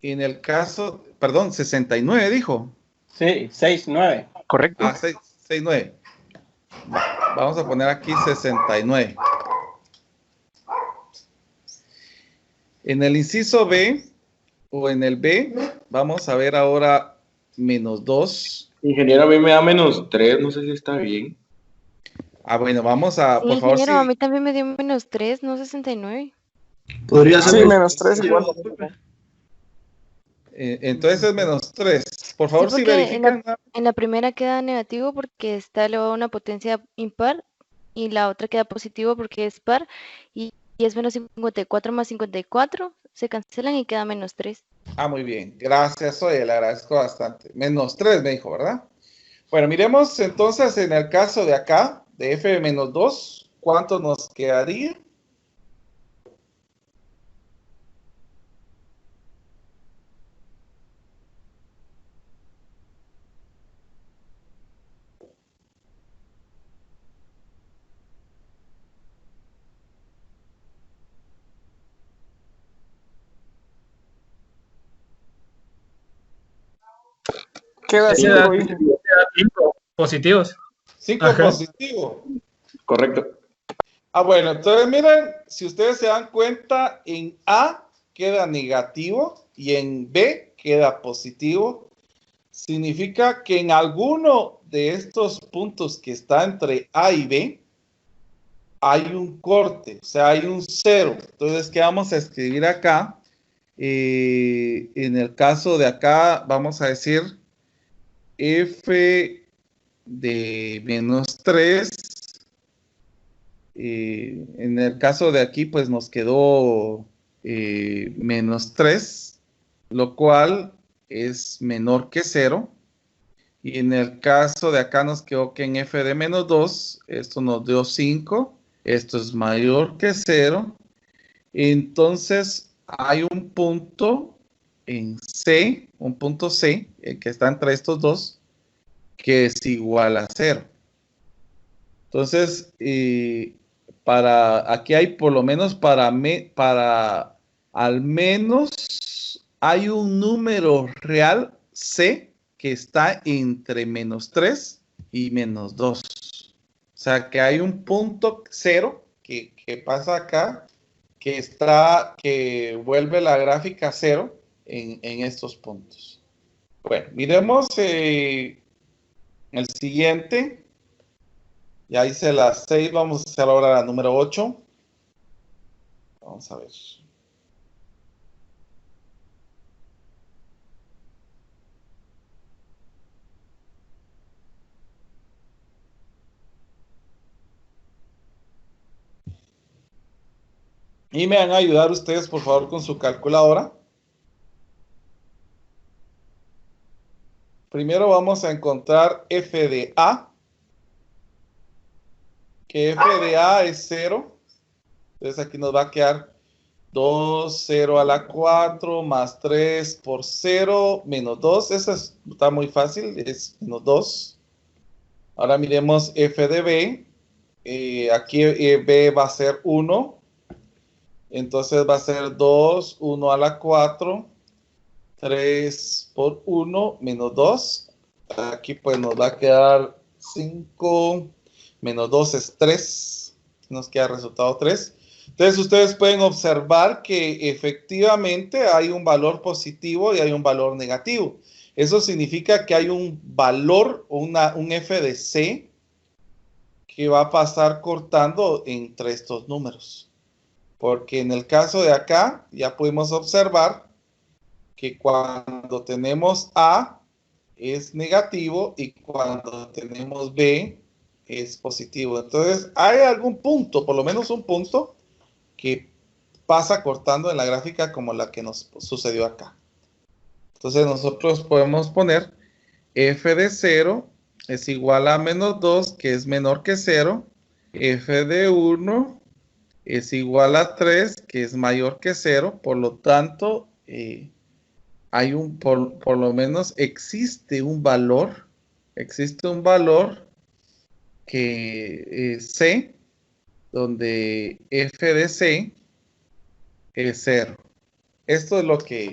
Speaker 1: en el caso, perdón, 69 dijo.
Speaker 3: Sí, 6-9.
Speaker 7: Correcto.
Speaker 1: 69. Vamos a poner aquí 69. En el inciso B, o en el B, vamos a ver ahora menos 2.
Speaker 9: Ingeniero, a mí me da menos 3, no sé si está bien.
Speaker 1: Bueno, vamos a, por favor,
Speaker 6: Ingeniero,
Speaker 1: sí.
Speaker 6: a mí también me dio menos 3, no 69.
Speaker 9: Podría ser
Speaker 7: Sí, menos 3 igual.
Speaker 1: Entonces es menos 3. Por favor,
Speaker 6: Sí,
Speaker 1: si
Speaker 6: porque
Speaker 1: verifican.
Speaker 6: en la primera queda negativo porque está elevado a una potencia impar y la otra queda positivo porque es par y es menos 54 más 54, se cancelan y queda menos 3.
Speaker 1: Muy bien. Gracias, oye, le agradezco bastante. Menos 3 me dijo, ¿verdad? Bueno, miremos entonces en el caso de acá, de f de menos 2, ¿cuánto nos quedaría?
Speaker 7: Queda
Speaker 5: Sí,
Speaker 7: 5, hijo.
Speaker 5: 5 positivos.
Speaker 1: 5
Speaker 5: Ajá.
Speaker 1: positivo.
Speaker 9: Correcto.
Speaker 1: Bueno, entonces miren, si ustedes se dan cuenta, en A queda negativo y en B queda positivo. Significa que en alguno de estos puntos que está entre A y B, hay un corte, o sea, hay un 0. Entonces, ¿qué vamos a escribir acá? En el caso de acá, vamos a decir f de menos 3. En el caso de aquí, pues nos quedó menos 3, lo cual es menor que 0. Y en el caso de acá nos quedó que en f de menos 2, esto nos dio 5. Esto es mayor que 0. Entonces, hay un punto en C, un punto C, que está entre estos dos, que es igual a 0. Entonces, aquí hay por lo menos para al menos hay un número real C que está entre menos 3 y menos 2. O sea, que hay un punto 0 que pasa acá, que vuelve la gráfica 0 en estos puntos. Bueno, miremos el siguiente. Ya hice las 6, vamos a hacer ahora la número 8. Vamos a ver. Y me van a ayudar ustedes, por favor, con su calculadora. Primero vamos a encontrar f de a, que f de a es 0. Entonces aquí nos va a quedar 2, 0 a la 4, más 3 por 0, menos 2. Esa está muy fácil, es menos 2. Ahora miremos f de b. Aquí b va a ser 1. Entonces va a ser 2, 1 a la 4, 3 por 1, menos 2. Aquí pues nos va a quedar 5, menos 2 es 3. Nos queda resultado 3. Entonces ustedes pueden observar que efectivamente hay un valor positivo y hay un valor negativo. Eso significa que hay un valor, un f de c, que va a pasar cortando entre estos números. Porque en el caso de acá, ya pudimos observar que cuando tenemos A es negativo y cuando tenemos B es positivo. Entonces, hay algún punto, por lo menos un punto, que pasa cortando en la gráfica como la que nos sucedió acá. Entonces, nosotros podemos poner f de 0 es igual a menos 2, que es menor que 0. F de 1 es igual a 3, que es mayor que 0, por lo tanto, hay por lo menos existe un valor que C, donde f de C es 0. Esto es lo que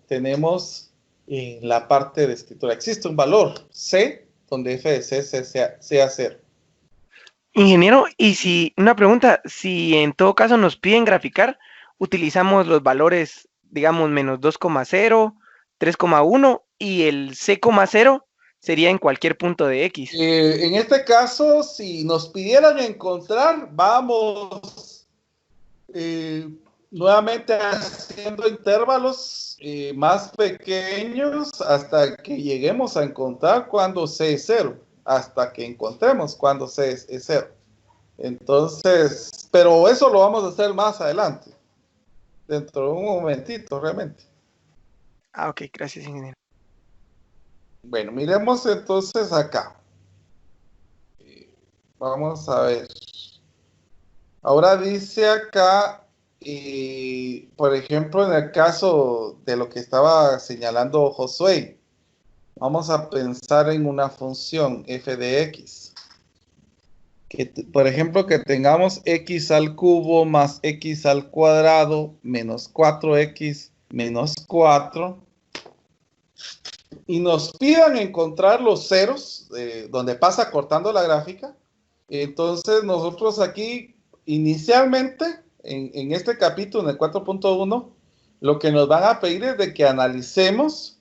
Speaker 1: tenemos en la parte de escritura. Existe un valor C, donde f de C sea 0.
Speaker 8: Ingeniero, y si, una pregunta, si en todo caso nos piden graficar, utilizamos los valores, digamos, menos 2,0, 3,1 y el C,0 sería en cualquier punto de X.
Speaker 1: En este caso, si nos pidieran encontrar, vamos nuevamente haciendo intervalos más pequeños hasta que lleguemos a encontrar cuando C es 0. Hasta que encontremos cuando C es 0. Entonces, pero eso lo vamos a hacer más adelante. Dentro de un momentito, realmente.
Speaker 8: Ah, ok, gracias, ingeniero.
Speaker 1: Bueno, miremos entonces acá. Vamos a ver. Ahora dice acá, por ejemplo, en el caso de lo que estaba señalando Josué, vamos a pensar en una función f de x. Que, por ejemplo, que tengamos x al cubo más x al cuadrado menos 4x menos 4. Y nos pidan encontrar los ceros, donde pasa cortando la gráfica. Entonces nosotros aquí, inicialmente, en este capítulo, en el 4.1, lo que nos van a pedir es de que analicemos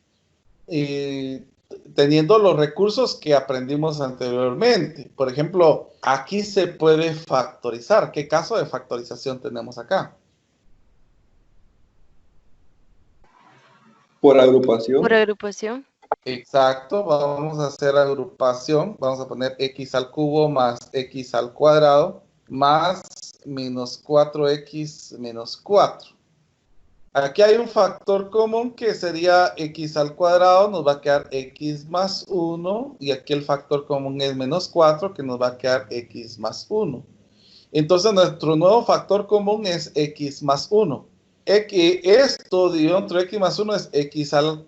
Speaker 1: teniendo los recursos que aprendimos anteriormente. Por ejemplo, aquí se puede factorizar. ¿Qué caso de factorización tenemos acá?
Speaker 9: Por agrupación.
Speaker 6: Por agrupación.
Speaker 1: Exacto, vamos a hacer agrupación. Vamos a poner x al cubo más x al cuadrado más menos 4x menos 4. Aquí hay un factor común que sería x al cuadrado, nos va a quedar x más 1, y aquí el factor común es menos 4, que nos va a quedar x más 1. Entonces nuestro nuevo factor común es x más 1. Esto dividido entre x más 1 es x al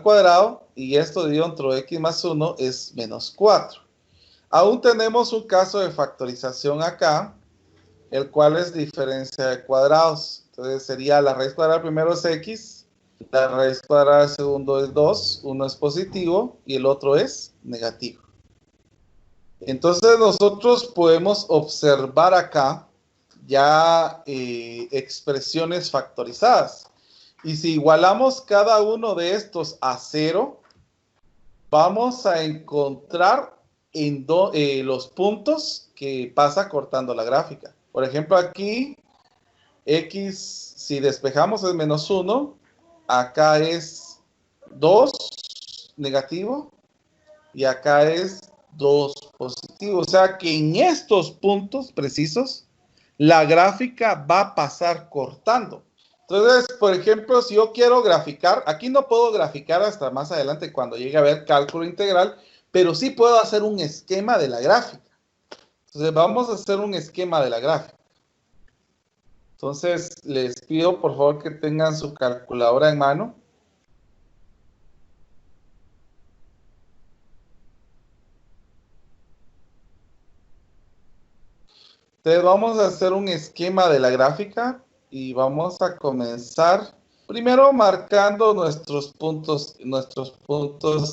Speaker 1: cuadrado, y esto dividido entre x más 1 es menos 4. Aún tenemos un caso de factorización acá, el cual es diferencia de cuadrados. Entonces sería la raíz cuadrada primero es x, la raíz cuadrada segundo es 2, uno es positivo y el otro es negativo. Entonces nosotros podemos observar acá ya expresiones factorizadas. Y si igualamos cada uno de estos a 0, vamos a encontrar los puntos que pasa cortando la gráfica. Por ejemplo, aquí x, si despejamos, es menos 1. Acá es 2 negativo. Y acá es 2 positivo. O sea que en estos puntos precisos la gráfica va a pasar cortando. Entonces, por ejemplo, si yo quiero graficar, aquí no puedo graficar hasta más adelante cuando llegue a ver cálculo integral, pero sí puedo hacer un esquema de la gráfica. Entonces, vamos a hacer un esquema de la gráfica. Entonces, les pido por favor que tengan su calculadora en mano. Entonces, vamos a hacer un esquema de la gráfica y vamos a comenzar primero marcando nuestros puntos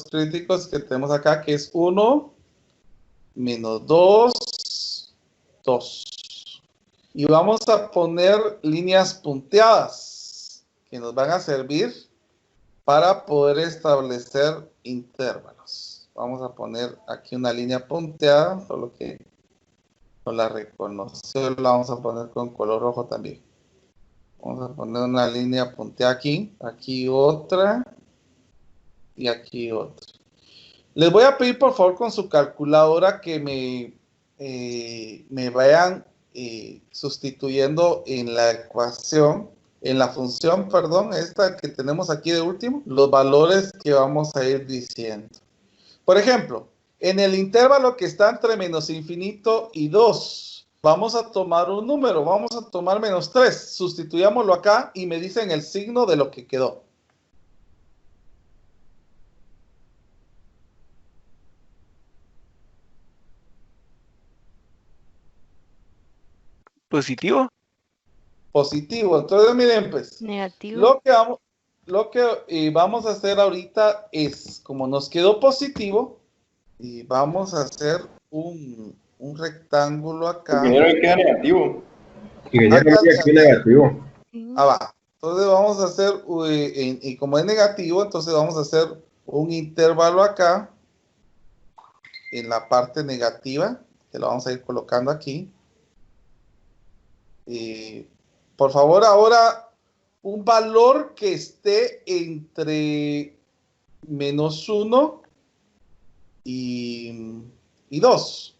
Speaker 1: críticos que tenemos acá, que es 1, menos 2, 2. Y vamos a poner líneas punteadas que nos van a servir para poder establecer intervalos. Vamos a poner aquí una línea punteada, solo que no la reconoció, la vamos a poner con color rojo también. Vamos a poner una línea punteada aquí, aquí otra y aquí otra. Les voy a pedir por favor con su calculadora que me vayan sustituyendo en la ecuación, en la función, perdón, esta que tenemos aquí de último, los valores que vamos a ir diciendo. Por ejemplo, en el intervalo que está entre menos infinito y 2, vamos a tomar un número, vamos a tomar menos 3, sustituyámoslo acá y me dicen el signo de lo que quedó.
Speaker 8: ¿Positivo?
Speaker 1: Positivo. Entonces, miren, pues,
Speaker 6: Negativo.
Speaker 1: lo que vamos a hacer ahorita es, como nos quedó positivo, y vamos a hacer un rectángulo acá.
Speaker 9: Ingeniero, ahí queda negativo.
Speaker 1: Ingeniero,
Speaker 9: aquí negativo.
Speaker 1: Va. Entonces vamos a hacer, y como es negativo, entonces vamos a hacer un intervalo acá, en la parte negativa, que lo vamos a ir colocando aquí. Por favor, ahora un valor que esté entre menos 1 y 2.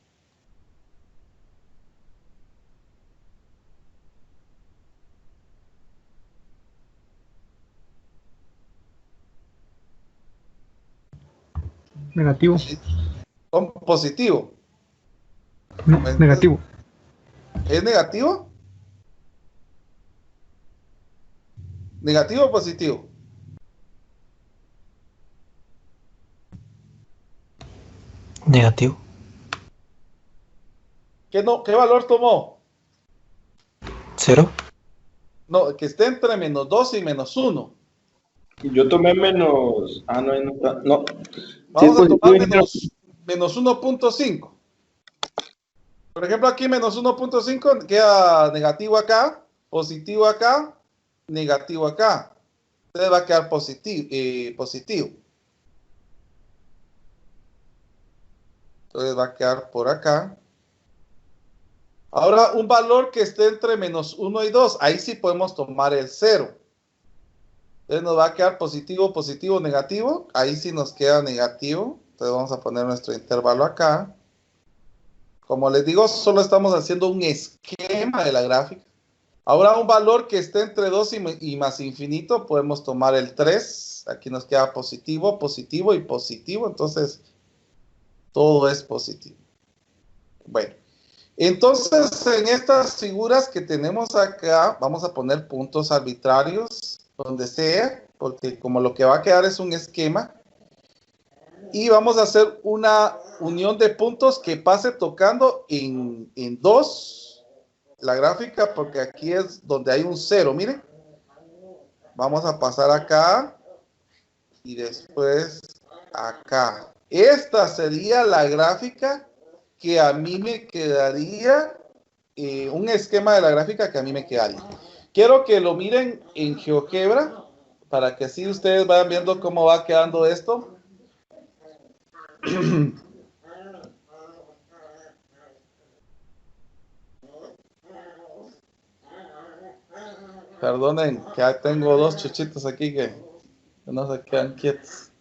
Speaker 10: Negativo.
Speaker 1: Positivo.
Speaker 10: Negativo.
Speaker 1: ¿Es negativo? ¿Negativo o positivo?
Speaker 11: Negativo.
Speaker 1: ¿Qué valor tomó?
Speaker 11: 0.
Speaker 1: No, que esté entre menos 2 y menos 1.
Speaker 9: Yo tomé menos... Ah, no, no está. No.
Speaker 1: Vamos
Speaker 9: Sí,
Speaker 1: a tomar
Speaker 9: ingeniero.
Speaker 1: menos 1.5. Por ejemplo, aquí menos 1.5 queda negativo acá, positivo acá, negativo acá. Entonces va a quedar positivo. Entonces va a quedar por acá. Ahora, un valor que esté entre menos 1 y 2. Ahí sí podemos tomar el 0. Entonces nos va a quedar positivo, positivo, negativo. Ahí sí nos queda negativo. Entonces vamos a poner nuestro intervalo acá. Como les digo, solo estamos haciendo un esquema de la gráfica. Ahora un valor que esté entre 2 y más infinito, podemos tomar el 3. Aquí nos queda positivo, positivo y positivo. Entonces, todo es positivo. Bueno, entonces en estas figuras que tenemos acá, vamos a poner puntos arbitrarios, donde sea, porque como lo que va a quedar es un esquema. Y vamos a hacer una unión de puntos que pase tocando en 2 la gráfica, porque aquí es donde hay un 0, miren. Vamos a pasar acá y después acá. Esta sería la gráfica que a mí me quedaría, un esquema de la gráfica que a mí me quedaría. Quiero que lo miren en GeoGebra, para que así ustedes vayan viendo cómo va quedando esto. Perdonen, que ya tengo 2 chuchitos aquí que no se quedan quietos.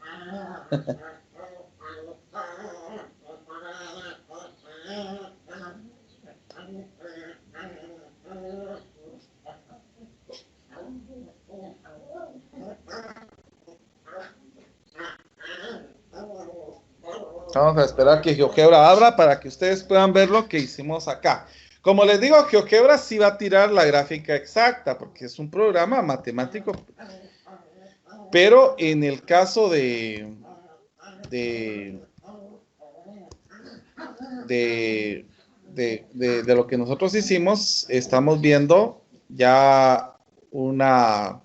Speaker 1: Vamos a esperar que GeoGebra abra para que ustedes puedan ver lo que hicimos acá. Como les digo, GeoGebra sí va a tirar la gráfica exacta porque es un programa matemático. Pero en el caso de lo que nosotros hicimos, estamos viendo ya una,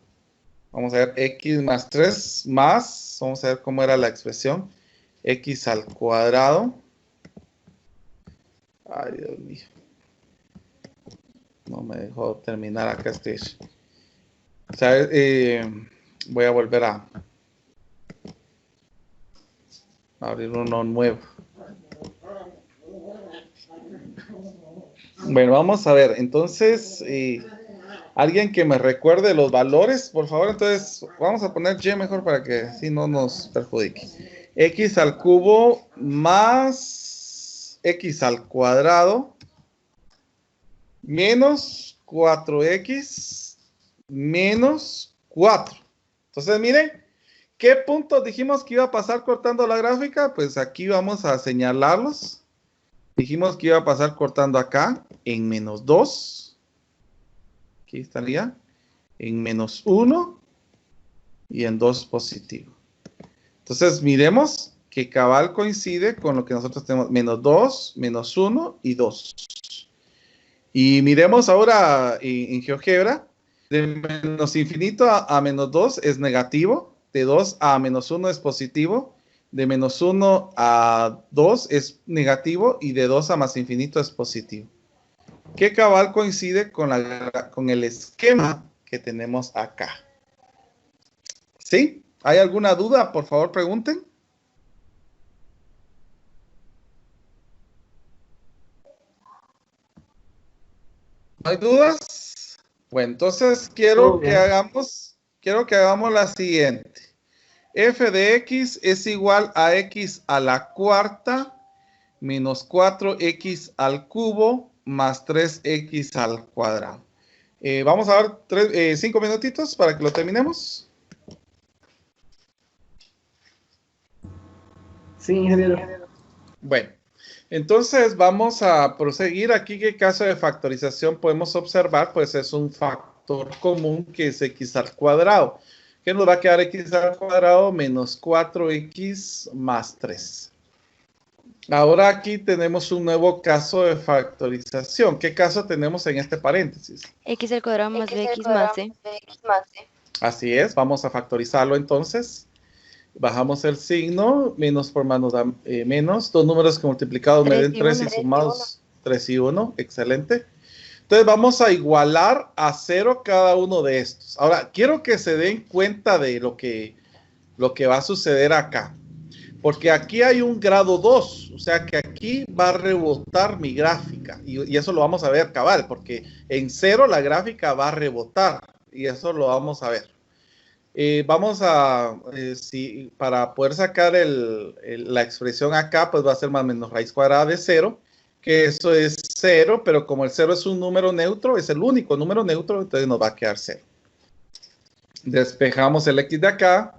Speaker 1: vamos a ver, x más 3 más, vamos a ver cómo era la expresión, x al cuadrado. Ay, Dios mío. No me dejó terminar acá este. O sea, voy a volver a abrir uno nuevo. Bueno, vamos a ver. Entonces, alguien que me recuerde los valores, por favor. Entonces, vamos a poner y mejor para que así no nos perjudique. X al cubo más x al cuadrado menos 4x menos 4. Entonces, miren, ¿qué puntos dijimos que iba a pasar cortando la gráfica? Pues aquí vamos a señalarlos. Dijimos que iba a pasar cortando acá en menos 2. Aquí estaría. En menos 1 y en 2 positivo. Entonces, miremos que cabal coincide con lo que nosotros tenemos. Menos 2, menos 1 y 2. Y miremos ahora en GeoGebra, de menos infinito a menos 2 es negativo, de 2 a menos 1 es positivo, de menos 1 a 2 es negativo y de 2 a más infinito es positivo. ¿Qué cabal coincide con el esquema que tenemos acá? ¿Sí? ¿Hay alguna duda? Por favor, pregunten. ¿No hay dudas? Bueno, entonces quiero que hagamos la siguiente. F de x es igual a x a la cuarta menos 4x al cubo más 3x al cuadrado. Vamos a dar 5 minutitos para que lo terminemos.
Speaker 7: Sí, ingeniero.
Speaker 1: Bueno. Entonces vamos a proseguir aquí. ¿Qué caso de factorización podemos observar? Pues es un factor común que es x al cuadrado. ¿Qué nos va a quedar x al cuadrado? Menos 4x más 3. Ahora aquí tenemos un nuevo caso de factorización. ¿Qué caso tenemos en este paréntesis?
Speaker 6: X al cuadrado más bx más c.
Speaker 1: Así es. Vamos a factorizarlo entonces. Bajamos el signo, menos por menos da menos. Dos números que multiplicados me den 3 y sumados 3 y 1. Excelente. Entonces vamos a igualar a 0 cada uno de estos. Ahora, quiero que se den cuenta de lo que va a suceder acá. Porque aquí hay un grado 2. O sea que aquí va a rebotar mi gráfica. Y eso lo vamos a ver cabal. Porque en 0 la gráfica va a rebotar. Y eso lo vamos a ver. Vamos a, para poder sacar la expresión acá, pues va a ser más o menos raíz cuadrada de 0, que eso es 0, pero como el 0 es un número neutro, es el único número neutro, entonces nos va a quedar 0. Despejamos el x de acá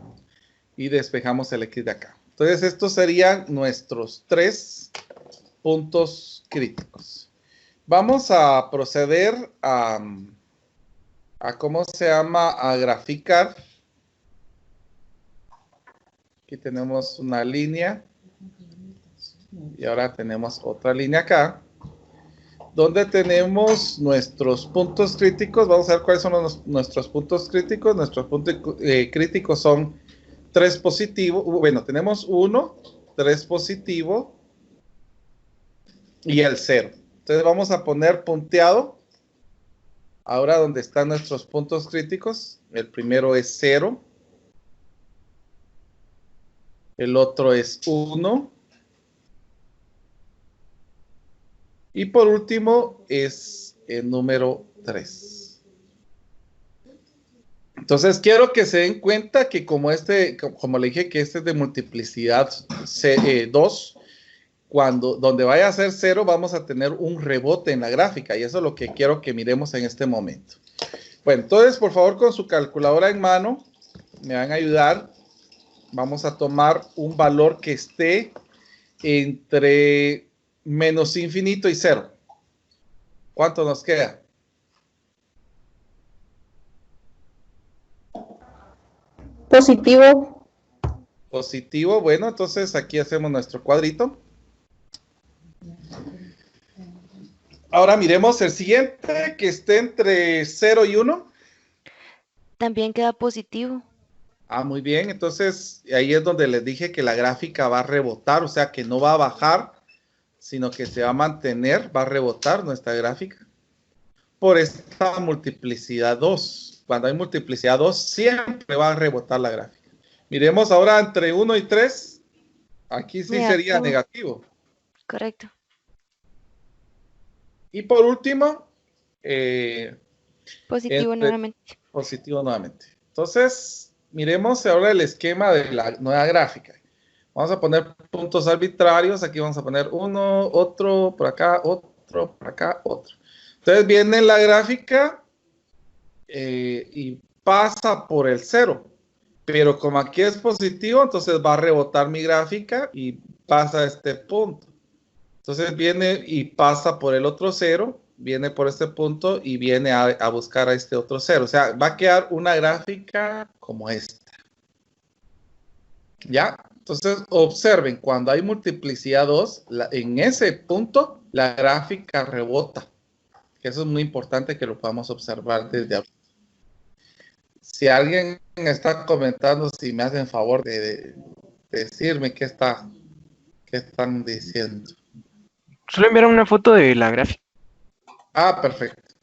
Speaker 1: y despejamos el x de acá. Entonces estos serían nuestros 3 puntos críticos. Vamos a proceder a ¿cómo se llama? A graficar. Aquí tenemos una línea y ahora tenemos otra línea acá, donde tenemos nuestros puntos críticos. Vamos a ver cuáles son nuestros puntos críticos. Nuestros puntos críticos son 3 positivo. Bueno, tenemos 1, 3 positivo y el 0. Entonces vamos a poner punteado. Ahora donde están nuestros puntos críticos, el primero es 0. El otro es 1. Y por último es el número 3. Entonces quiero que se den cuenta que como le dije que este es de multiplicidad 2, donde vaya a ser 0 vamos a tener un rebote en la gráfica. Y eso es lo que quiero que miremos en este momento. Bueno, entonces por favor con su calculadora en mano me van a ayudar. Vamos a tomar un valor que esté entre menos infinito y 0. ¿Cuánto nos queda?
Speaker 2: Positivo.
Speaker 1: Positivo, bueno, entonces aquí hacemos nuestro cuadrito. Ahora miremos el siguiente, que esté entre 0 y 1.
Speaker 6: También queda positivo.
Speaker 1: Ah, muy bien, entonces ahí es donde les dije que la gráfica va a rebotar, o sea que no va a bajar, sino que se va a mantener, va a rebotar nuestra gráfica por esta multiplicidad 2. Cuando hay multiplicidad 2, siempre va a rebotar la gráfica. Miremos ahora entre 1 y 3. Aquí sí sería negativo.
Speaker 6: Correcto.
Speaker 1: Y por último,
Speaker 6: positivo nuevamente.
Speaker 1: Positivo nuevamente. Entonces, miremos ahora el esquema de la nueva gráfica. Vamos a poner puntos arbitrarios. Aquí vamos a poner uno, otro, por acá, otro, por acá, otro. Entonces viene la gráfica y pasa por el 0. Pero como aquí es positivo, entonces va a rebotar mi gráfica y pasa a este punto. Entonces viene y pasa por el otro 0, viene por este punto y viene a buscar a este otro 0. O sea, va a quedar una gráfica como esta. ¿Ya? Entonces observen, cuando hay multiplicidad 2, en ese punto la gráfica rebota. Eso es muy importante que lo podamos observar desde ahora. Si alguien está comentando, si me hacen favor de decirme qué están diciendo.
Speaker 8: Solo enviaron una foto de la gráfica.
Speaker 1: Ah, perfecto.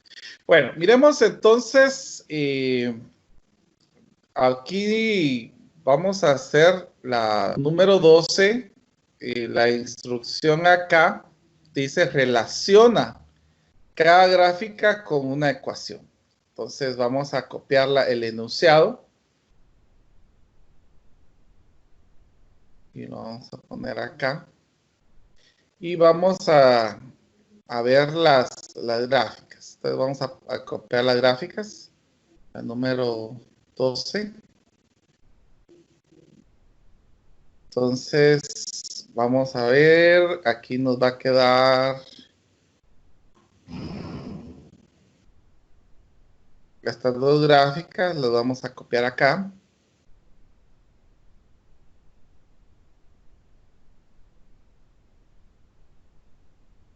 Speaker 1: Bueno, miremos entonces, aquí vamos a hacer la número 12, la instrucción acá dice relaciona cada gráfica con una ecuación. Entonces vamos a copiar el enunciado y lo vamos a poner acá y vamos a ver las gráficas. Entonces vamos a copiar las gráficas, la número 12. Entonces vamos a ver, aquí nos va a quedar estas dos gráficas, las vamos a copiar acá.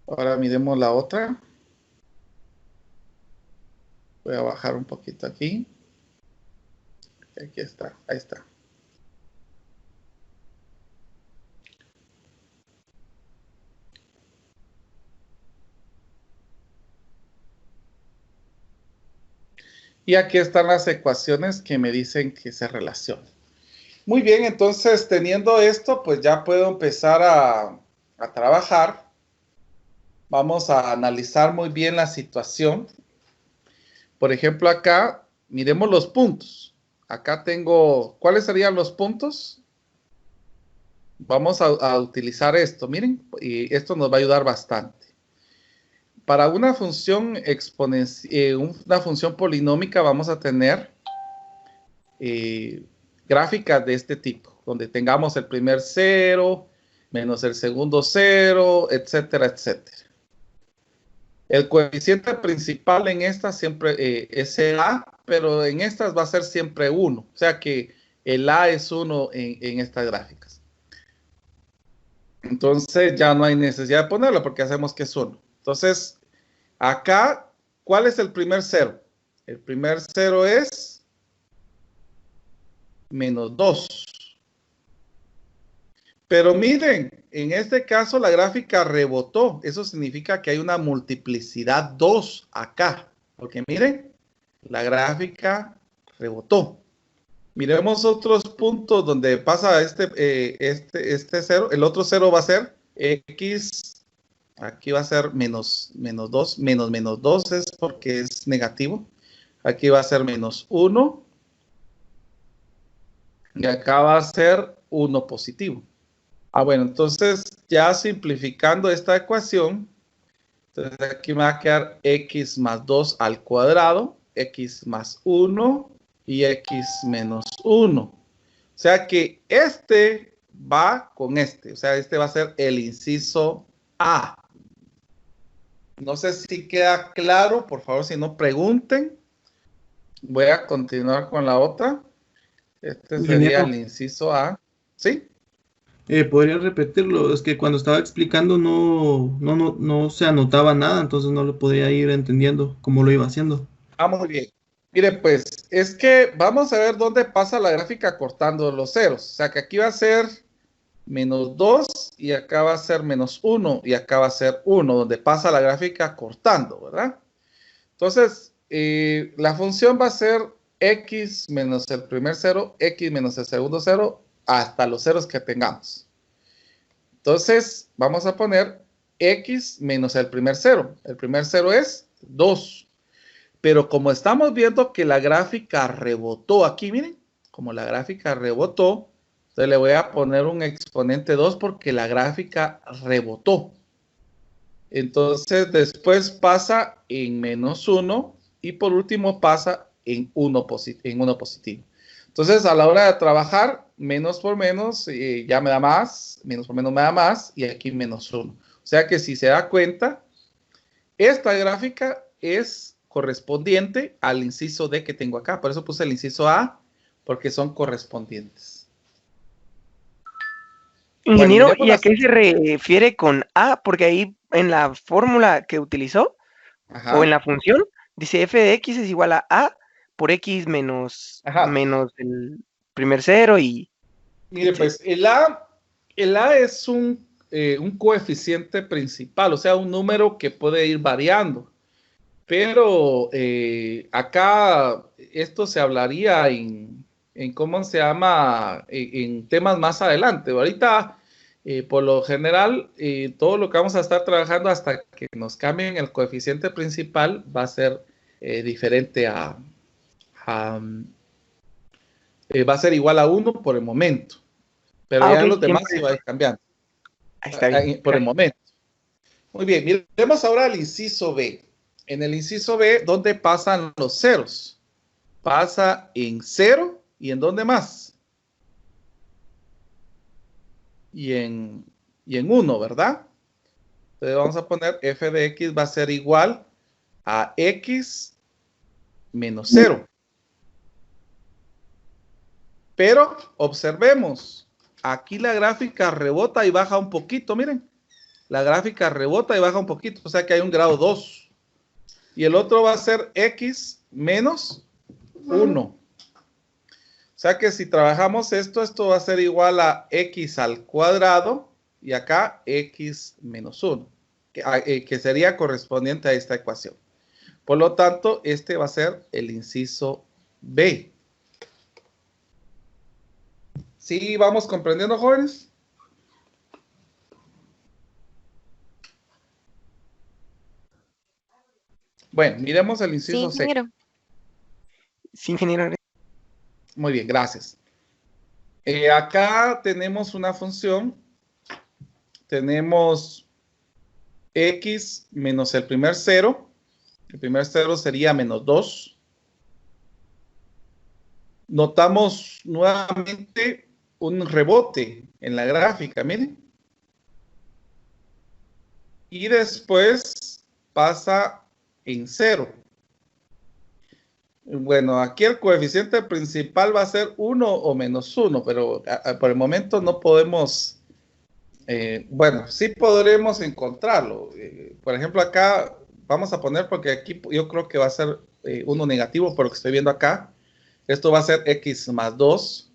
Speaker 1: Ahora miremos la otra. Voy a bajar un poquito aquí. Aquí está, ahí está. Y aquí están las ecuaciones que me dicen que se relacionan. Muy bien, entonces teniendo esto, pues ya puedo empezar a trabajar. Vamos a analizar muy bien la situación. Por ejemplo, acá, miremos los puntos. Acá tengo, ¿cuáles serían los puntos? Vamos a utilizar esto, miren, y esto nos va a ayudar bastante. Para una función una función polinómica vamos a tener gráficas de este tipo, donde tengamos el primer 0, menos el segundo 0, etcétera, etcétera. El coeficiente principal en estas siempre es el A, pero en estas va a ser siempre 1. O sea que el A es 1 en estas gráficas. Entonces ya no hay necesidad de ponerlo porque hacemos que es 1. Entonces, acá, ¿cuál es el primer 0? El primer 0 es menos 2. Pero miren, en este caso la gráfica rebotó. Eso significa que hay una multiplicidad 2 acá. Porque miren, la gráfica rebotó. Miremos otros puntos donde pasa este 0. El otro 0 va a ser X. Aquí va a ser menos 2. Menos 2 es porque es negativo. Aquí va a ser menos 1. Y acá va a ser 1 positivo. Ah, bueno, entonces ya simplificando esta ecuación, entonces aquí me va a quedar x más 2 al cuadrado, x más 1 y x menos 1. O sea que este va con este. O sea, este va a ser el inciso A. No sé si queda claro, por favor, si no pregunten. Voy a continuar con la otra. Este sería el inciso A. ¿Sí?
Speaker 12: ¿Podría repetirlo? Es que cuando estaba explicando no se anotaba nada, entonces no lo podía ir entendiendo cómo lo iba haciendo.
Speaker 1: Ah, muy bien. Mire, pues, es que vamos a ver dónde pasa la gráfica cortando los ceros. O sea, que aquí va a ser -2 y acá va a ser -1 y acá va a ser 1, donde pasa la gráfica cortando, ¿verdad? Entonces, la función va a ser x menos el primer cero, x menos el segundo cero, hasta los ceros que tengamos. Entonces, vamos a poner x menos el primer cero. El primer cero es 2. Pero como estamos viendo que la gráfica rebotó aquí, miren, como la gráfica rebotó, entonces le voy a poner un exponente 2 porque la gráfica rebotó. Entonces, después pasa en -1 y por último pasa en 1 positivo. Entonces, a la hora de trabajar, menos por menos ya me da más, menos por menos me da más, y aquí -1. O sea que si se da cuenta, esta gráfica es correspondiente al inciso D que tengo acá. Por eso puse el inciso A, porque son correspondientes.
Speaker 8: Ingeniero,
Speaker 1: Bueno,
Speaker 8: ¿y a qué se refiere con A? Porque ahí en la fórmula que utilizó, o en la función, dice f de x es igual a por x menos el primer cero y...
Speaker 1: Mire, pues el A es un coeficiente principal, o sea, un número que puede ir variando. Pero acá esto se hablaría en ¿cómo se llama? En temas más adelante. Ahorita, por lo general, todo lo que vamos a estar trabajando hasta que nos cambien el coeficiente principal va a ser diferente va a ser igual a 1 por el momento. Pero ya los demás se va a ir cambiando.
Speaker 8: Está bien.
Speaker 1: Por el momento. Muy bien, miremos ahora el inciso B. En el inciso B, ¿dónde pasan los ceros? Pasa en 0 y ¿en dónde más? Y en 1, ¿verdad? Entonces vamos a poner f de x va a ser igual a x menos 0. Pero observemos, aquí la gráfica rebota y baja un poquito, miren. La gráfica rebota y baja un poquito, o sea que hay un grado 2. Y el otro va a ser x menos 1. O sea que si trabajamos esto va a ser igual a x al cuadrado y acá x menos 1, que sería correspondiente a esta ecuación. Por lo tanto, este va a ser el inciso B. ¿Sí vamos comprendiendo, jóvenes? Bueno, miremos el inciso C.
Speaker 8: Sí, ingeniero.
Speaker 1: Muy bien, gracias. Acá tenemos una función. Tenemos x menos el primer cero. El primer cero sería -2. Notamos nuevamente un rebote en la gráfica, miren. Y después pasa en 0. Bueno, aquí el coeficiente principal va a ser 1 o -1, pero por el momento no podemos, bueno, sí podremos encontrarlo. Por ejemplo, acá vamos a poner, porque aquí yo creo que va a ser 1 negativo, por lo que estoy viendo acá. Esto va a ser x más 2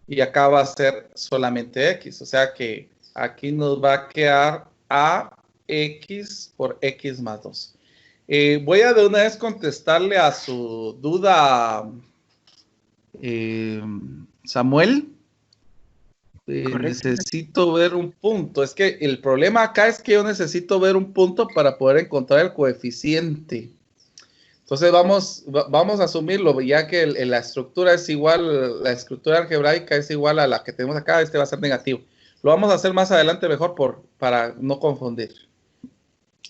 Speaker 1: y acá va a ser solamente x. O sea que aquí nos va a quedar ax por x más 2. Voy a de una vez contestarle a su duda, Samuel. Necesito ver un punto. Es que el problema acá es que yo necesito ver un punto para poder encontrar el coeficiente. Entonces vamos a asumirlo, ya que la estructura es igual, la estructura algebraica es igual a la que tenemos acá, este va a ser negativo. Lo vamos a hacer más adelante mejor para no confundir.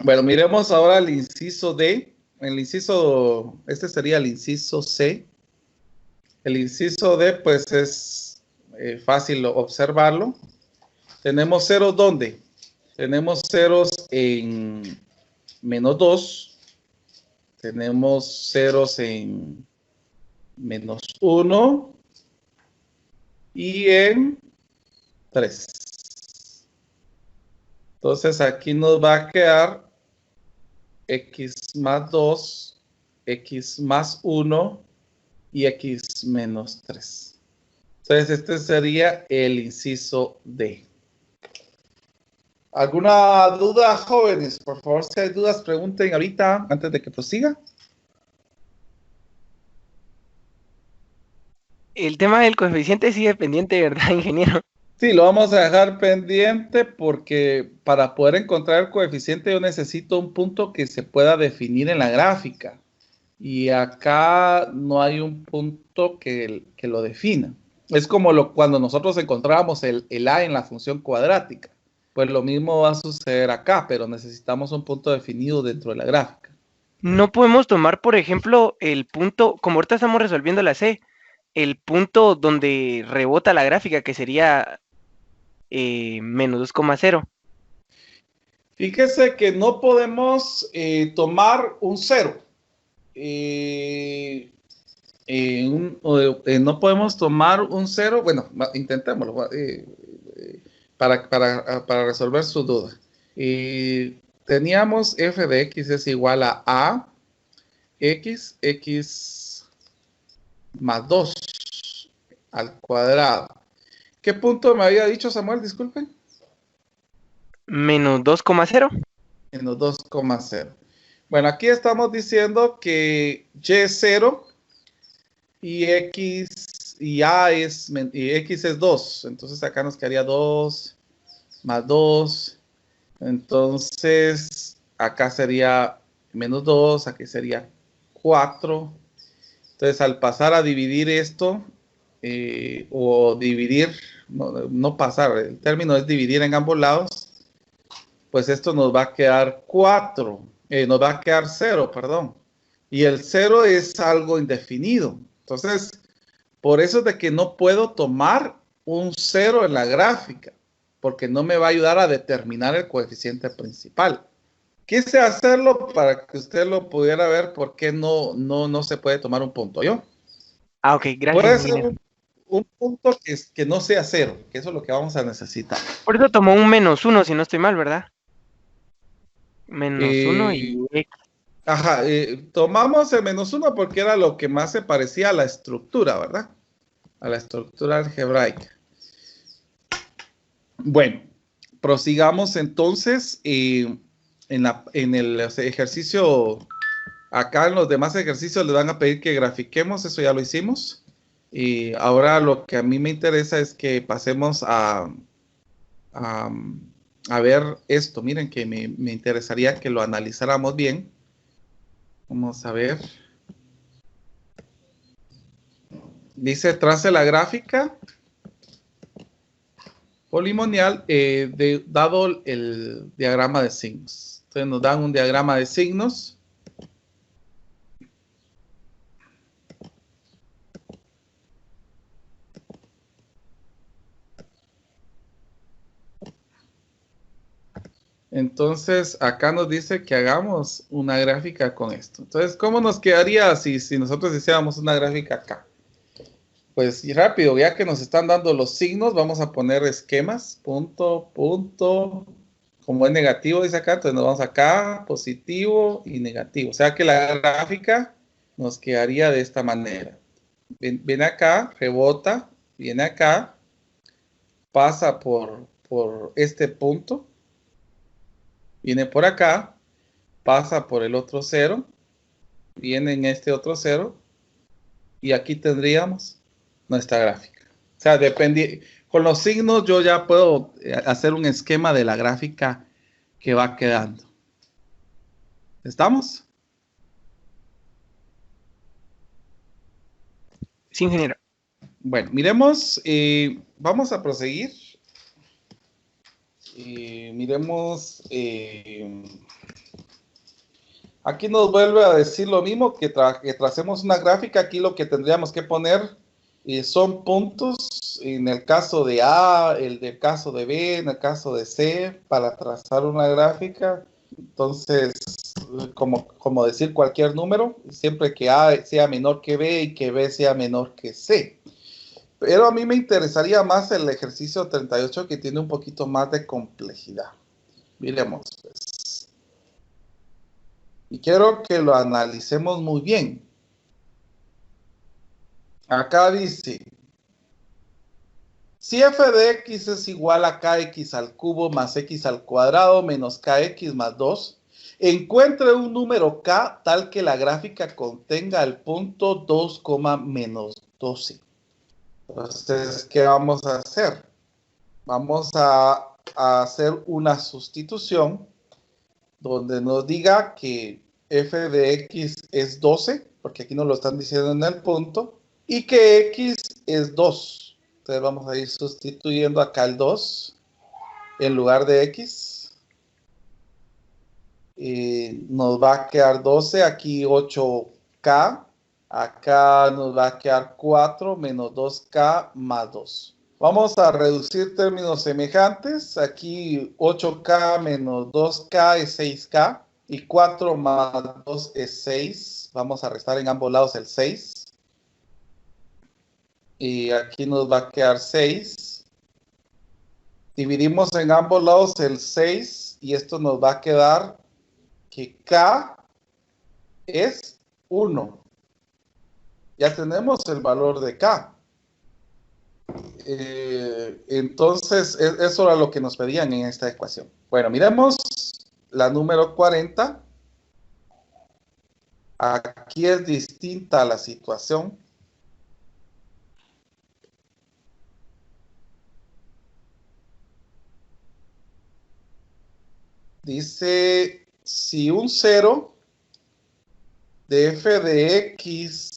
Speaker 1: Bueno, miremos ahora el inciso D. Este sería el inciso C. El inciso D, pues es fácil observarlo. Tenemos ceros ¿dónde? Tenemos ceros en -2. Tenemos ceros en -1 y en 3. Entonces aquí nos va a quedar x más 2, x más 1 y x menos 3. Entonces este sería el inciso D. ¿Alguna duda, jóvenes? Por favor, si hay dudas, pregunten ahorita antes de que prosiga.
Speaker 8: El tema del coeficiente sigue pendiente, ¿verdad, ingeniero?
Speaker 1: Sí, lo vamos a dejar pendiente porque para poder encontrar el coeficiente yo necesito un punto que se pueda definir en la gráfica. Y acá no hay un punto que lo defina. Es como cuando nosotros encontrábamos el A en la función cuadrática. Pues lo mismo va a suceder acá, pero necesitamos un punto definido dentro de la gráfica.
Speaker 8: No podemos tomar, por ejemplo, el punto, como ahorita estamos resolviendo la C, el punto donde rebota la gráfica, que sería menos 2,0.
Speaker 1: Fíjese que no podemos tomar un 0. No podemos tomar un 0. Bueno, intentémoslo para resolver su duda. Teníamos f de x es igual a x más 2 al cuadrado. ¿Qué punto me había dicho, Samuel? Disculpen.
Speaker 8: Menos 2,0.
Speaker 1: Menos 2,0. Bueno, aquí estamos diciendo que y es 0 y x y a es, y x es 2. Entonces acá nos quedaría 2 más 2. Entonces acá sería menos 2, aquí sería 4. Entonces al pasar a dividir esto, o dividir, no pasar, el término es dividir en ambos lados, pues esto nos va a quedar 4. Nos va a quedar 0, perdón. Y el 0 es algo indefinido. Entonces, por eso es de que no puedo tomar un 0 en la gráfica, porque no me va a ayudar a determinar el coeficiente principal. Quise hacerlo para que usted lo pudiera ver por qué no se puede tomar un punto. ¿Yo?
Speaker 8: Ah, ok, gracias.
Speaker 1: Puede ser un punto que no sea 0, que eso es lo que vamos a necesitar.
Speaker 8: Por eso tomó un menos 1, si no estoy mal, ¿verdad? Menos 1 y x.
Speaker 1: Ajá, tomamos el menos 1 porque era lo que más se parecía a la estructura, ¿verdad? A la estructura algebraica. Bueno, prosigamos entonces en el ejercicio. Acá en los demás ejercicios les van a pedir que grafiquemos, eso ya lo hicimos. Y ahora lo que a mí me interesa es que pasemos a ver esto. Miren que me interesaría que lo analizáramos bien. Vamos a ver. Dice, trace la gráfica polinomial dado el diagrama de signos. Entonces nos dan un diagrama de signos. Entonces, acá nos dice que hagamos una gráfica con esto. Entonces, ¿cómo nos quedaría si nosotros hiciéramos una gráfica acá? Pues y rápido, ya que nos están dando los signos, vamos a poner esquemas. Punto, punto. Como es negativo, dice acá, entonces nos vamos acá, positivo y negativo. O sea que la gráfica nos quedaría de esta manera. Viene acá, rebota, viene acá, pasa por este punto. Viene por acá, pasa por el otro 0, viene en este otro 0, y aquí tendríamos nuestra gráfica. O sea, con los signos yo ya puedo hacer un esquema de la gráfica que va quedando. ¿Estamos?
Speaker 8: Sí, ingeniero.
Speaker 1: Bueno, miremos, vamos a proseguir. Miremos, aquí nos vuelve a decir lo mismo, que tracemos una gráfica. Aquí lo que tendríamos que poner son puntos tenemos en el caso de A, el del caso de B, en el caso de C, para trazar una gráfica. Entonces, como decir cualquier número, siempre que A sea menor que B y que B sea menor que C. Pero a mí me interesaría más el ejercicio 38, que tiene un poquito más de complejidad. Miremos, pues. Y quiero que lo analicemos muy bien. Acá dice, si f de x es igual a kx al cubo más x al cuadrado menos kx más 2, encuentre un número k tal que la gráfica contenga el punto 2, menos 12. Entonces, ¿qué vamos a hacer? Vamos a hacer una sustitución donde nos diga que f de x es 12, porque aquí nos lo están diciendo en el punto, y que x es 2. Entonces vamos a ir sustituyendo acá el 2 en lugar de x. Nos va a quedar 12, aquí 8k. Acá nos va a quedar 4 menos 2k más 2. Vamos a reducir términos semejantes. Aquí 8k menos 2k es 6k. Y 4 más 2 es 6. Vamos a restar en ambos lados el 6. Y aquí nos va a quedar 6. Dividimos en ambos lados el 6. Y esto nos va a quedar que k es 1. Ya tenemos el valor de k. Entonces, eso era lo que nos pedían en esta ecuación. Bueno, miremos la número 40. Aquí es distinta la situación. Dice, si un 0 de f de x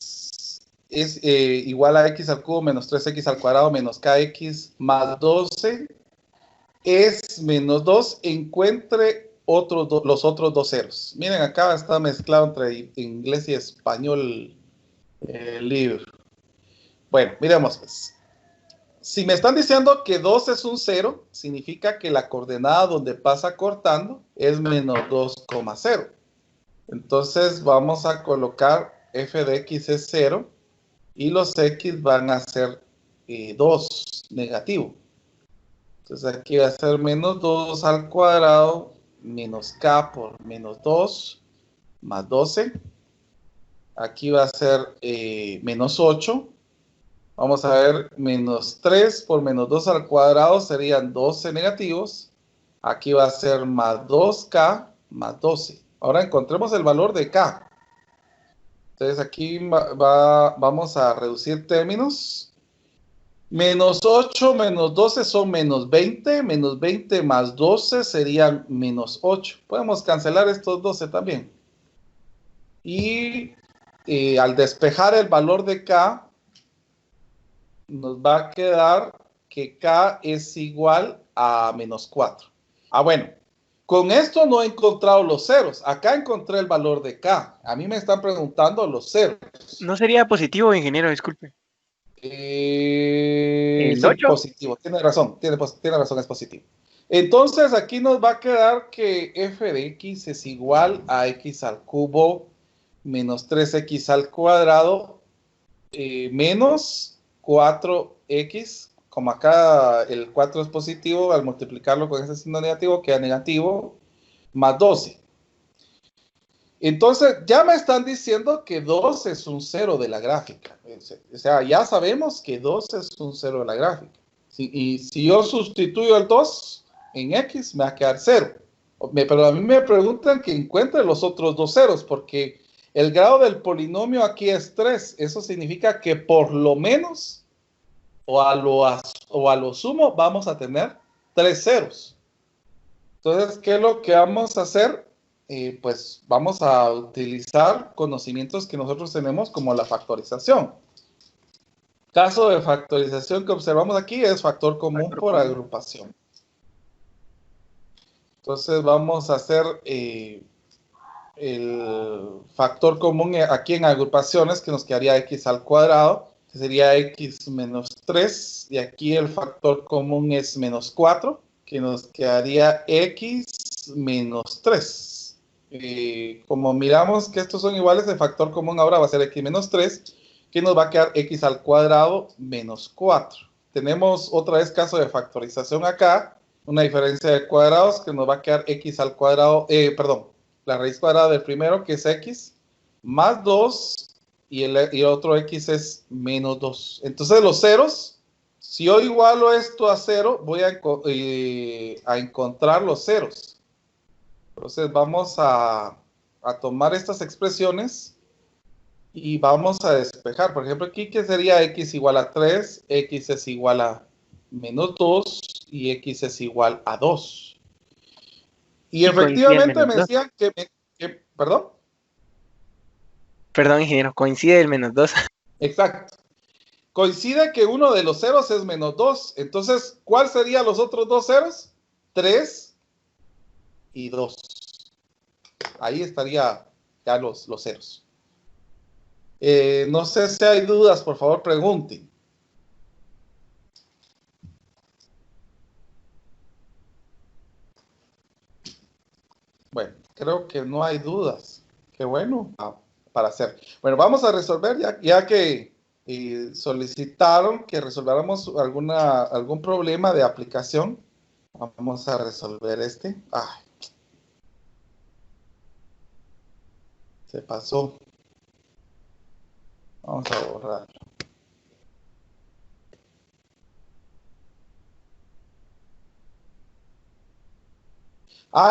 Speaker 1: es igual a x al cubo menos 3x al cuadrado menos kx más 12 es menos 2, encuentre los otros dos ceros. Miren, acá está mezclado entre inglés y español el libro. Bueno, miremos pues. Si me están diciendo que 2 es un 0, significa que la coordenada donde pasa cortando es menos 2,0. Entonces vamos a colocar f de x es 0 y los x van a ser 2, negativo. Entonces aquí va a ser menos 2 al cuadrado menos k por menos 2 más 12. Aquí va a ser menos 8. Vamos a ver, menos 3 por menos 2 al cuadrado serían 12 negativos. Aquí va a ser más 2k más 12. Ahora encontremos el valor de k. Entonces aquí vamos a reducir términos. Menos 8 menos 12 son menos 20. Menos 20 más 12 serían menos 8. Podemos cancelar estos 12 también. Y al despejar el valor de k, nos va a quedar que k es igual a menos 4. Bueno, con esto no he encontrado los ceros. Acá encontré el valor de k. A mí me están preguntando los ceros.
Speaker 8: ¿No sería positivo, ingeniero? Disculpe.
Speaker 1: Sí, positivo. Tiene razón, es positivo. Entonces aquí nos va a quedar que f de x es igual a x al cubo menos 3x al cuadrado menos 4x, como acá el 4 es positivo, al multiplicarlo con ese signo negativo queda negativo, más 12. Entonces ya me están diciendo que 2 es un 0 de la gráfica. O sea, ya sabemos que 2 es un 0 de la gráfica. Y si yo sustituyo el 2 en x, me va a quedar 0. Pero a mí me preguntan que encuentre los otros dos ceros, porque el grado del polinomio aquí es 3. Eso significa que por lo menos o a lo sumo vamos a tener 3 ceros. Entonces, ¿qué es lo que vamos a hacer? Pues vamos a utilizar conocimientos que nosotros tenemos como la factorización. Caso de factorización que observamos aquí es factor común por agrupación. Entonces vamos a hacer el factor común aquí en agrupaciones, que nos quedaría x al cuadrado. que sería x menos 3, y aquí el factor común es menos 4, que nos quedaría x menos 3. Como miramos que estos son iguales, el factor común ahora va a ser x menos 3, que nos va a quedar x al cuadrado menos 4. Tenemos otra vez caso de factorización acá, una diferencia de cuadrados que nos va a quedar x al cuadrado, la raíz cuadrada del primero, que es x, más 2, y el otro x es menos 2. Entonces los ceros, si yo igualo esto a 0, voy a encontrar los ceros. Entonces vamos a tomar estas expresiones y vamos a despejar. Por ejemplo, aquí que sería x igual a 3, x es igual a menos 2 y x es igual a 2. Y efectivamente me decían que ¿perdón?
Speaker 8: Perdón, ingeniero, coincide el menos 2.
Speaker 1: Exacto. Coincide que uno de los ceros es menos 2. Entonces, ¿cuál serían los otros dos ceros? 3 y 2. Ahí estaría ya los ceros. No sé si hay dudas, por favor pregunten. Bueno, creo que no hay dudas. Qué bueno para hacer. Bueno, vamos a resolver ya que solicitaron que resolváramos algún problema de aplicación. Vamos a resolver este. Ay, se pasó. Vamos a borrarlo.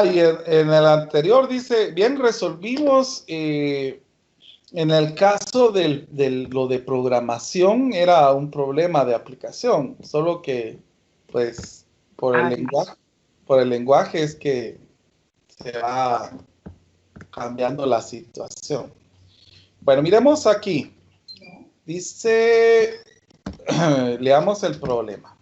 Speaker 1: Y en el anterior dice, bien, resolvimos, en el caso de lo de programación era un problema de aplicación, solo que, pues, por el lenguaje es que se va cambiando la situación. Bueno, miremos aquí. Dice, leamos el problema.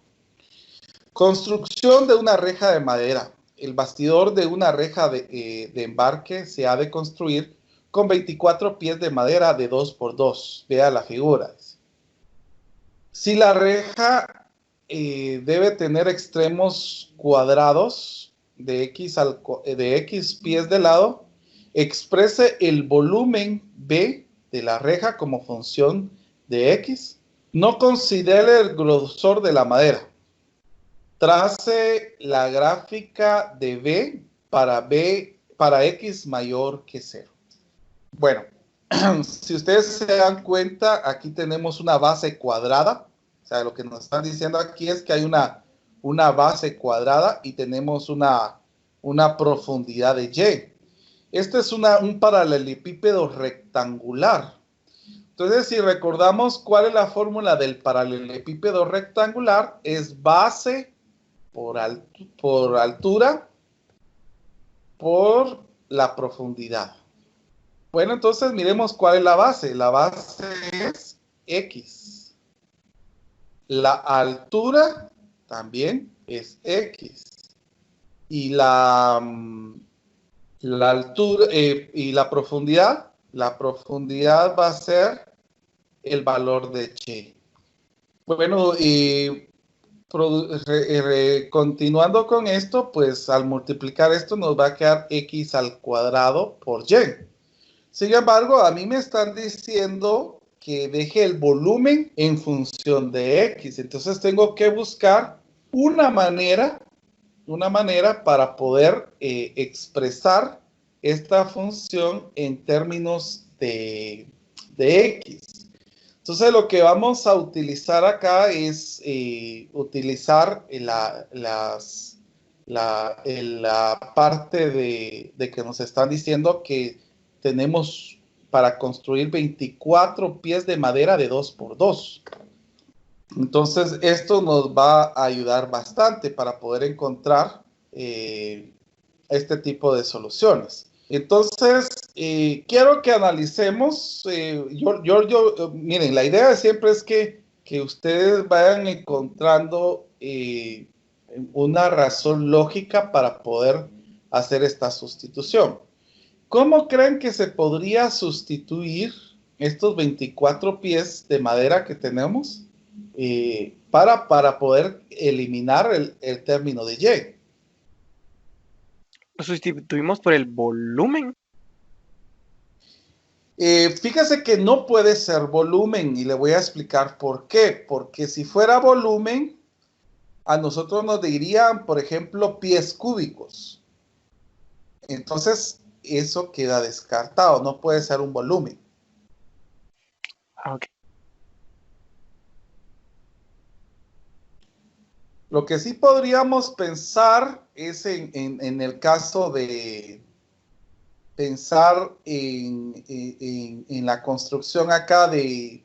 Speaker 1: Construcción de una reja de madera. El bastidor de una reja de embarque se ha de construir con 24 pies de madera de 2x2. Vea la figura. Si la reja debe tener extremos cuadrados de X pies de lado, exprese el volumen B de la reja como función de X. No considere el grosor de la madera. Trace la gráfica de B para X mayor que 0. Bueno, si ustedes se dan cuenta, aquí tenemos una base cuadrada. O sea, lo que nos están diciendo aquí es que hay una base cuadrada y tenemos una profundidad de Y. Este es un paralelepípedo rectangular. Entonces, si recordamos cuál es la fórmula del paralelepípedo rectangular, es base por altura por la profundidad. Bueno, entonces miremos cuál es la base. La base es X. La altura también es X. Y la altura y la profundidad va a ser el valor de Y. Bueno, continuando con esto, pues al multiplicar esto nos va a quedar X al cuadrado por Y. Sin embargo, a mí me están diciendo que deje el volumen en función de X. Entonces tengo que buscar una manera para poder expresar esta función en términos de X. Entonces lo que vamos a utilizar acá es utilizar la parte de que nos están diciendo que tenemos para construir 24 pies de madera de 2x2. Entonces esto nos va a ayudar bastante para poder encontrar este tipo de soluciones. Entonces, quiero que analicemos, miren, la idea siempre es que ustedes vayan encontrando una razón lógica para poder hacer esta sustitución. ¿Cómo creen que se podría sustituir estos 24 pies de madera que tenemos para poder eliminar el término de Y.
Speaker 8: Lo sustituimos por el volumen.
Speaker 1: Fíjese que no puede ser volumen y le voy a explicar por qué. Porque si fuera volumen, a nosotros nos dirían, por ejemplo, pies cúbicos. Entonces, eso queda descartado. No puede ser un volumen.
Speaker 8: Ok.
Speaker 1: Lo que sí podríamos pensar es en el caso de pensar en la construcción acá de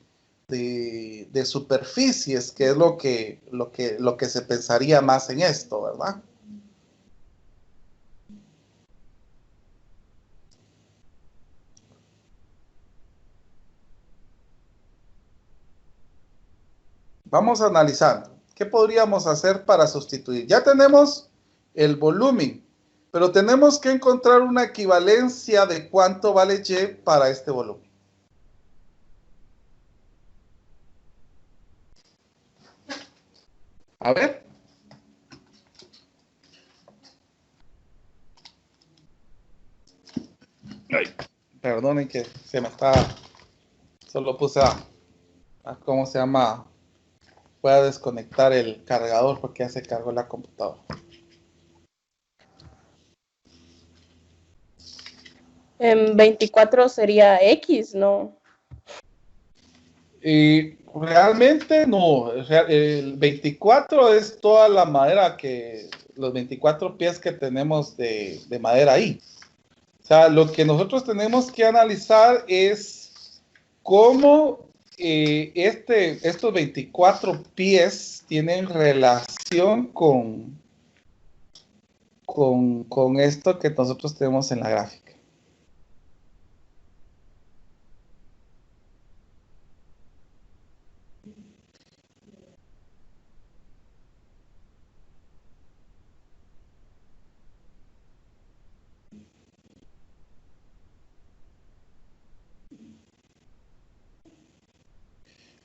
Speaker 1: superficies, que es lo que se pensaría más en esto, ¿verdad? Vamos analizando. ¿Qué podríamos hacer para sustituir? Ya tenemos el volumen, pero tenemos que encontrar una equivalencia de cuánto vale Y para este volumen. A ver. Ay, perdonen que se me está... Solo puse a ¿cómo se llama? Voy a desconectar el cargador porque ya se cargó la computadora.
Speaker 2: En 24 sería X, ¿no?
Speaker 1: Y realmente no. El 24 es toda la madera los 24 pies que tenemos de madera ahí. O sea, lo que nosotros tenemos que analizar es cómo estos 24 pies tienen relación con esto que nosotros tenemos en la gráfica.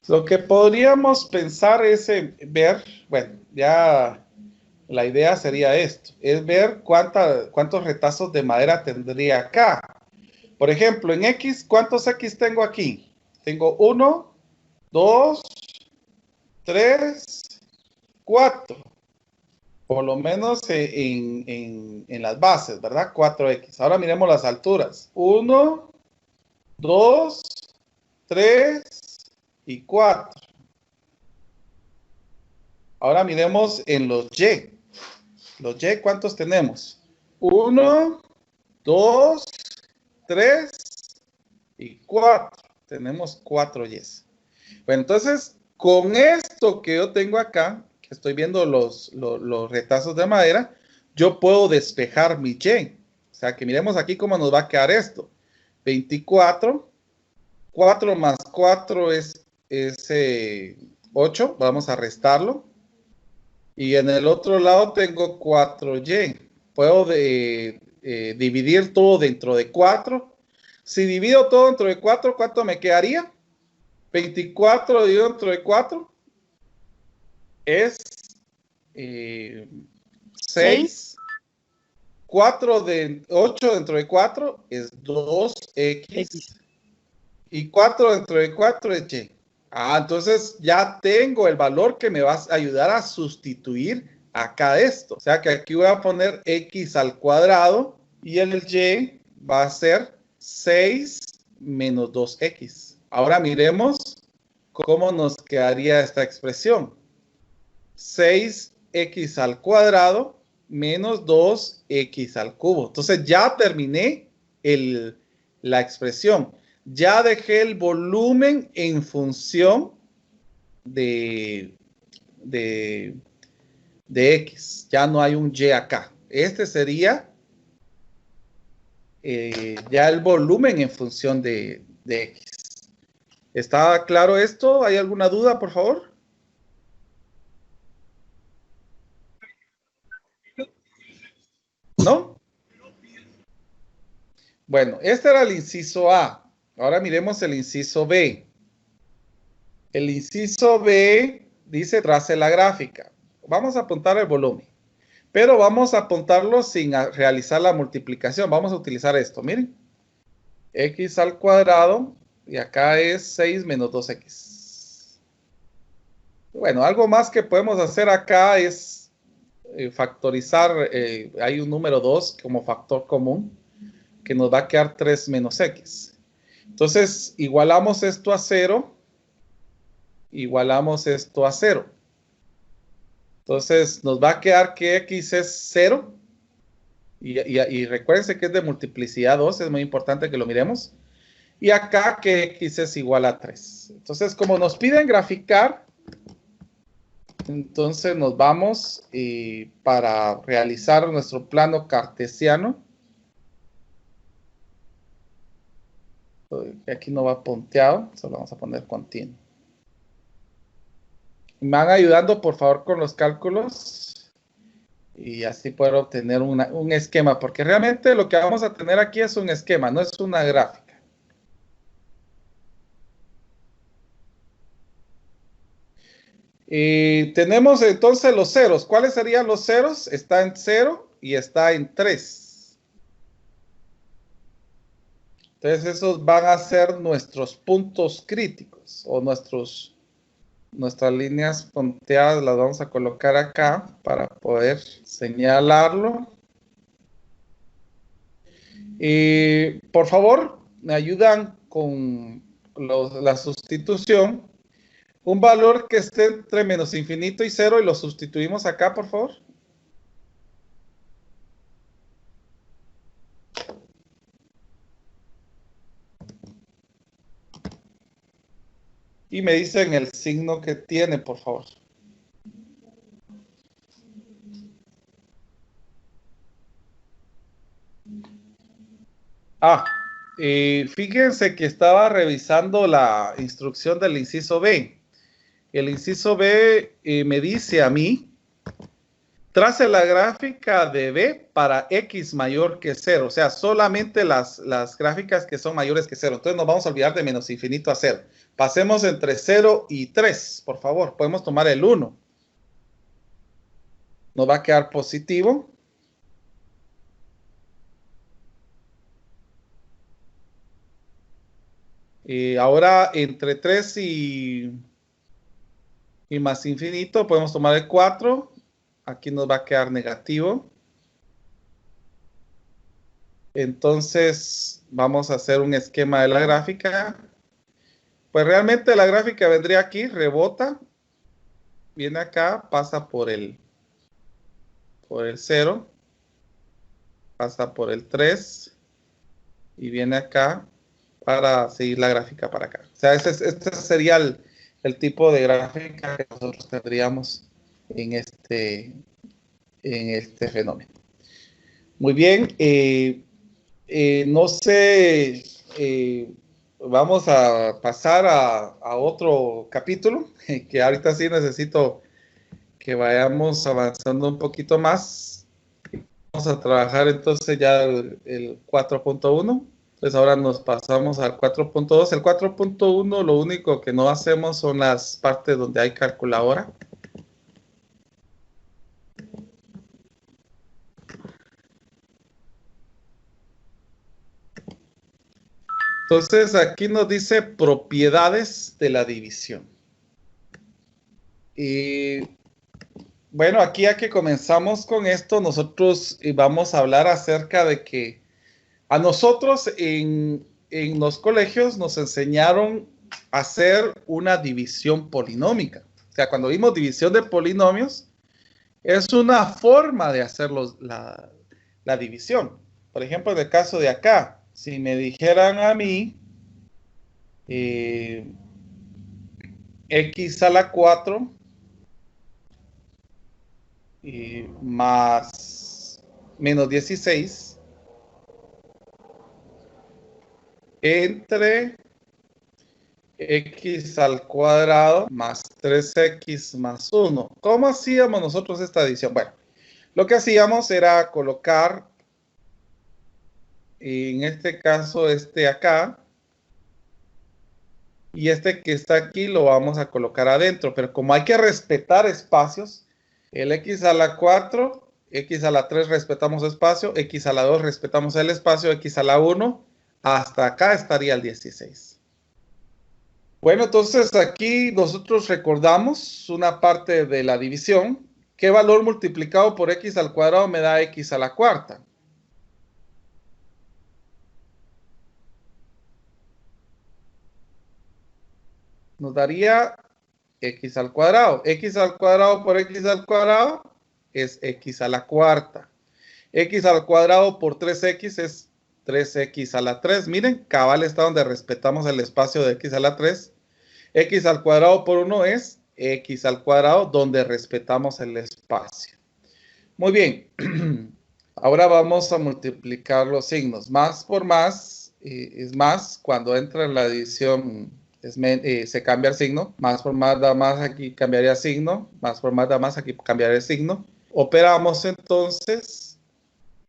Speaker 1: Lo que podríamos pensar es ver, bueno, ya la idea sería esto, es ver cuántos retazos de madera tendría acá. Por ejemplo, en X, ¿cuántos X tengo aquí? Tengo 1, 2, 3, 4. Por lo menos en las bases, ¿verdad? 4X. Ahora miremos las alturas. 1, 2, 3 y 4. Ahora miremos en los Y. Los Y, ¿cuántos tenemos? 1, 2, 3 y 4. Tenemos 4 Ys. Bueno, entonces, con esto que yo tengo acá, que estoy viendo los retazos de madera, yo puedo despejar mi Y. O sea, que miremos aquí cómo nos va a quedar esto. 24. 4 más 4 es 8. Vamos a restarlo. Y en el otro lado tengo 4Y. Puedo dividir todo dentro de 4. Si divido todo dentro de 4, ¿cuánto me quedaría? 24 dividido dentro de 4 es 6. 4 de 8 dentro de 4 es 2X. Y 4 dentro de 4 es Y. Entonces ya tengo el valor que me va a ayudar a sustituir acá esto. O sea que aquí voy a poner X al cuadrado y el Y va a ser 6 menos 2X. Ahora miremos cómo nos quedaría esta expresión. 6X al cuadrado menos 2X al cubo. Entonces ya terminé la expresión. Ya dejé el volumen en función de X. Ya no hay un Y acá. Este sería ya el volumen en función de X. ¿Está claro esto? ¿Hay alguna duda, por favor? ¿No? Bueno, este era el inciso A. Ahora miremos el inciso B. El inciso B dice trace la gráfica. Vamos a apuntar el volumen, pero vamos a apuntarlo sin realizar la multiplicación. Vamos a utilizar esto, miren. X al cuadrado, y acá es 6 menos 2x. Bueno, algo más que podemos hacer acá es factorizar. Hay un número 2 como factor común, que nos va a quedar 3 menos x. Entonces, igualamos esto a 0. Igualamos esto a 0. Entonces, nos va a quedar que x es 0. Y recuérdense que es de multiplicidad 2. Es muy importante que lo miremos. Y acá que x es igual a 3. Entonces, como nos piden graficar, entonces nos vamos para realizar nuestro plano cartesiano. Aquí no va punteado, solo vamos a poner continuo. Me van ayudando por favor con los cálculos y así poder obtener un esquema, porque realmente lo que vamos a tener aquí es un esquema, no es una gráfica. Y tenemos entonces los ceros. ¿Cuáles serían los ceros? Está en 0 y está en 3. Entonces esos van a ser nuestros puntos críticos o nuestras líneas punteadas. Las vamos a colocar acá para poder señalarlo. Y por favor, me ayudan con la sustitución. Un valor que esté entre menos infinito y 0 y lo sustituimos acá, por favor. Y me dicen el signo que tiene, por favor. Fíjense que estaba revisando la instrucción del inciso B. El inciso B me dice a mí, trace la gráfica de B para x mayor que 0. O sea, solamente las gráficas que son mayores que 0. Entonces nos vamos a olvidar de menos infinito a 0. Pasemos entre 0 y 3, por favor. Podemos tomar el 1. Nos va a quedar positivo. Y ahora entre 3 y más infinito podemos tomar el 4. Aquí nos va a quedar negativo. Entonces vamos a hacer un esquema de la gráfica. Pues realmente la gráfica vendría aquí, rebota, viene acá, pasa por el 0, pasa por el 3 y viene acá para seguir la gráfica para acá. O sea, este sería el tipo de gráfica que nosotros tendríamos en este fenómeno. Muy bien, no sé, vamos a pasar a otro capítulo, que ahorita sí necesito que vayamos avanzando un poquito más. Vamos a trabajar entonces ya el 4.1. Entonces ahora nos pasamos al 4.2. El 4.1 lo único que no hacemos son las partes donde hay calculadora. Entonces aquí nos dice propiedades de la división. Y bueno, aquí ya que comenzamos con esto, nosotros vamos a hablar acerca de que a nosotros en los colegios nos enseñaron a hacer una división polinómica. O sea, cuando vimos división de polinomios, es una forma de hacer la división. Por ejemplo, en el caso de acá, si me dijeran a mí x a la 4 más menos 16 entre x al cuadrado más 3x más 1. ¿Cómo hacíamos nosotros esta división? Bueno, lo que hacíamos era colocar, en este caso, acá, y este que está aquí lo vamos a colocar adentro, pero como hay que respetar espacios, el x a la 4, x a la 3 respetamos espacio, x a la 2 respetamos el espacio, x a la 1, hasta acá estaría el 16. Bueno, entonces aquí nosotros recordamos una parte de la división. ¿Qué valor multiplicado por x al cuadrado me da x a la cuarta? Nos daría x al cuadrado. X al cuadrado por x al cuadrado es x a la cuarta. X al cuadrado por 3x es 3x a la 3. Miren, cabal está donde respetamos el espacio de x a la 3. X al cuadrado por 1 es x al cuadrado donde respetamos el espacio. Muy bien. Ahora vamos a multiplicar los signos. Más por más es más. Cuando entra en la división se cambia el signo. Más por más da más, aquí cambiaría signo. Más por más da más, aquí cambiaría el signo. Operamos entonces.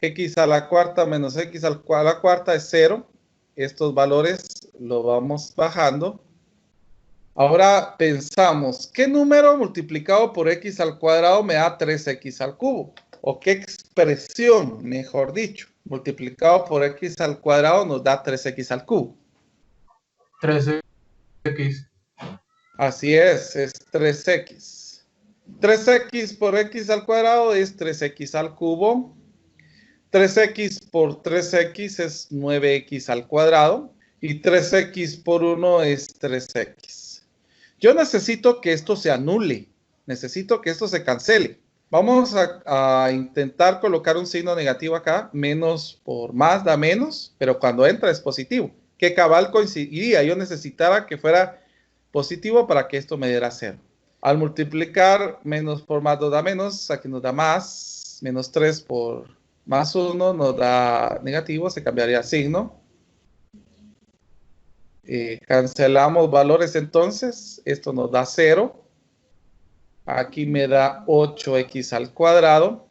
Speaker 1: X a la cuarta menos x a la cuarta es 0. Estos valores los vamos bajando. Ahora pensamos, ¿qué número multiplicado por x al cuadrado me da 3x al cubo? ¿O qué expresión, mejor dicho, multiplicado por x al cuadrado nos da 3x al cubo?
Speaker 5: 3x.
Speaker 1: Así es 3x. 3x por x al cuadrado es 3x al cubo. 3x por 3x es 9x al cuadrado. Y 3x por 1 es 3x. Yo necesito que esto se anule. Necesito que esto se cancele. Vamos a intentar colocar un signo negativo acá. Menos por más da menos, pero cuando entra es positivo. ¿Qué cabal coincidiría? Yo necesitaba que fuera positivo para que esto me diera 0. Al multiplicar menos por más da menos, aquí nos da más. Menos 3 por más 1 nos da negativo, se cambiaría signo. Cancelamos valores entonces, esto nos da 0. Aquí me da 8x al cuadrado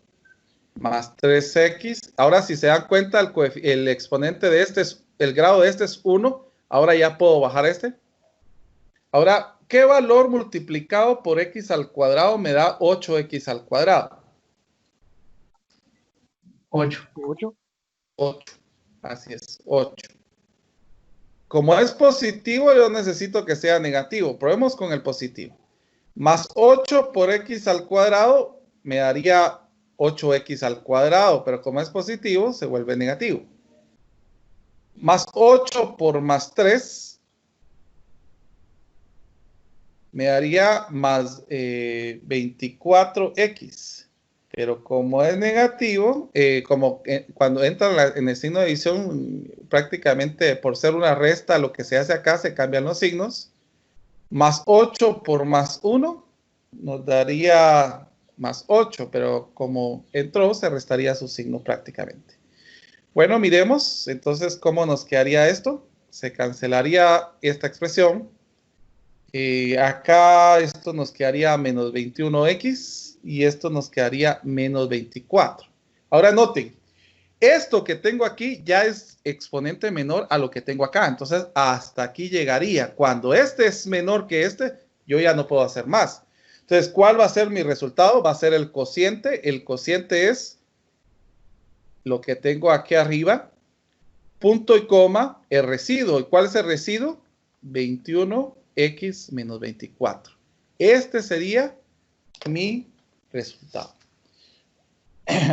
Speaker 1: más 3x. Ahora si se dan cuenta, el exponente de este, el grado de este es 1. Ahora ya puedo bajar este. Ahora, ¿qué valor multiplicado por x al cuadrado me da 8x al cuadrado?
Speaker 5: 8.
Speaker 1: 8. Así es, 8. Como es positivo, yo necesito que sea negativo. Probemos con el positivo. Más 8 por x al cuadrado me daría 8x al cuadrado, pero como es positivo, se vuelve negativo. Más 8 por más 3 me daría más 24x. Pero como es negativo, cuando entra en el signo de división, prácticamente por ser una resta, lo que se hace acá, se cambian los signos. Más 8 por más 1 nos daría más 8, pero como entró, se restaría su signo prácticamente. Bueno, miremos entonces cómo nos quedaría esto. Se cancelaría esta expresión. Acá esto nos quedaría menos 21x. Y esto nos quedaría menos 24. Ahora noten, esto que tengo aquí ya es exponente menor a lo que tengo acá. Entonces, hasta aquí llegaría. Cuando este es menor que este, yo ya no puedo hacer más. Entonces, ¿cuál va a ser mi resultado? Va a ser el cociente. El cociente es lo que tengo aquí arriba. Punto y coma, el residuo. ¿Y cuál es el residuo? 21x menos 24. Este sería mi resultado.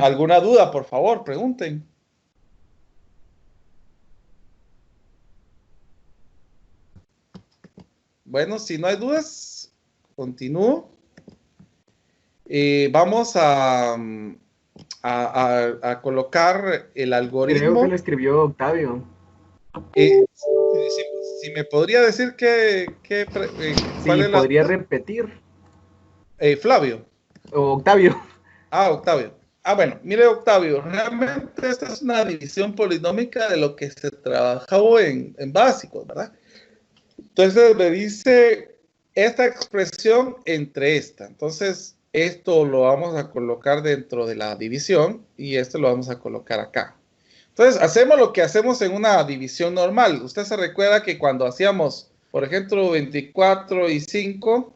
Speaker 1: ¿Alguna duda? Por favor, pregunten. Bueno, si no hay dudas, continúo. Vamos a colocar el algoritmo.
Speaker 10: Creo que lo escribió Octavio.
Speaker 1: Si me podría decir
Speaker 10: ¿cuál es podría repetir?
Speaker 1: Flavio.
Speaker 10: O Octavio.
Speaker 1: Octavio. Bueno, mire Octavio, realmente esta es una división polinómica de lo que se trabajó en básicos, ¿verdad? Entonces me dice esta expresión entre esta. Entonces esto lo vamos a colocar dentro de la división y esto lo vamos a colocar acá. Entonces hacemos lo que hacemos en una división normal. Usted se recuerda que cuando hacíamos Por ejemplo, 24 y 5.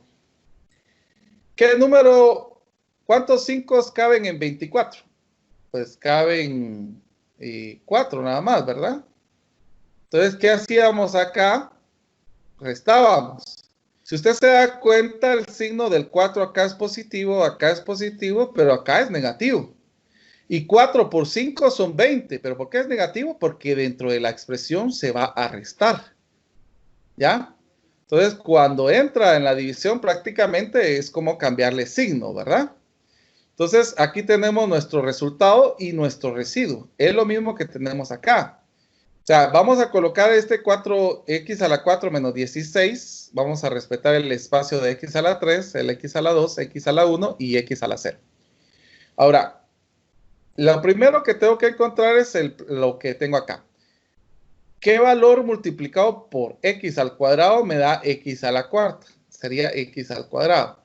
Speaker 1: ¿Qué número, cuántos 5 caben en 24? Pues caben 4 nada más, ¿verdad? Entonces, ¿qué hacíamos acá? Restábamos. Si usted se da cuenta, el signo del 4 acá es positivo, pero acá es negativo. Y 4 por 5 son 20. ¿Pero por qué es negativo? Porque dentro de la expresión se va a restar. ¿Ya? Entonces, cuando entra en la división, prácticamente es como cambiarle signo, ¿verdad? Entonces, aquí tenemos nuestro resultado y nuestro residuo. Es lo mismo que tenemos acá. O sea, vamos a colocar este 4x a la 4 menos 16. Vamos a respetar el espacio de x a la 3, el x a la 2, x a la 1 y x a la 0. Ahora, lo primero que tengo que encontrar es lo que tengo acá. ¿Qué valor multiplicado por x al cuadrado me da x a la cuarta? Sería x al cuadrado.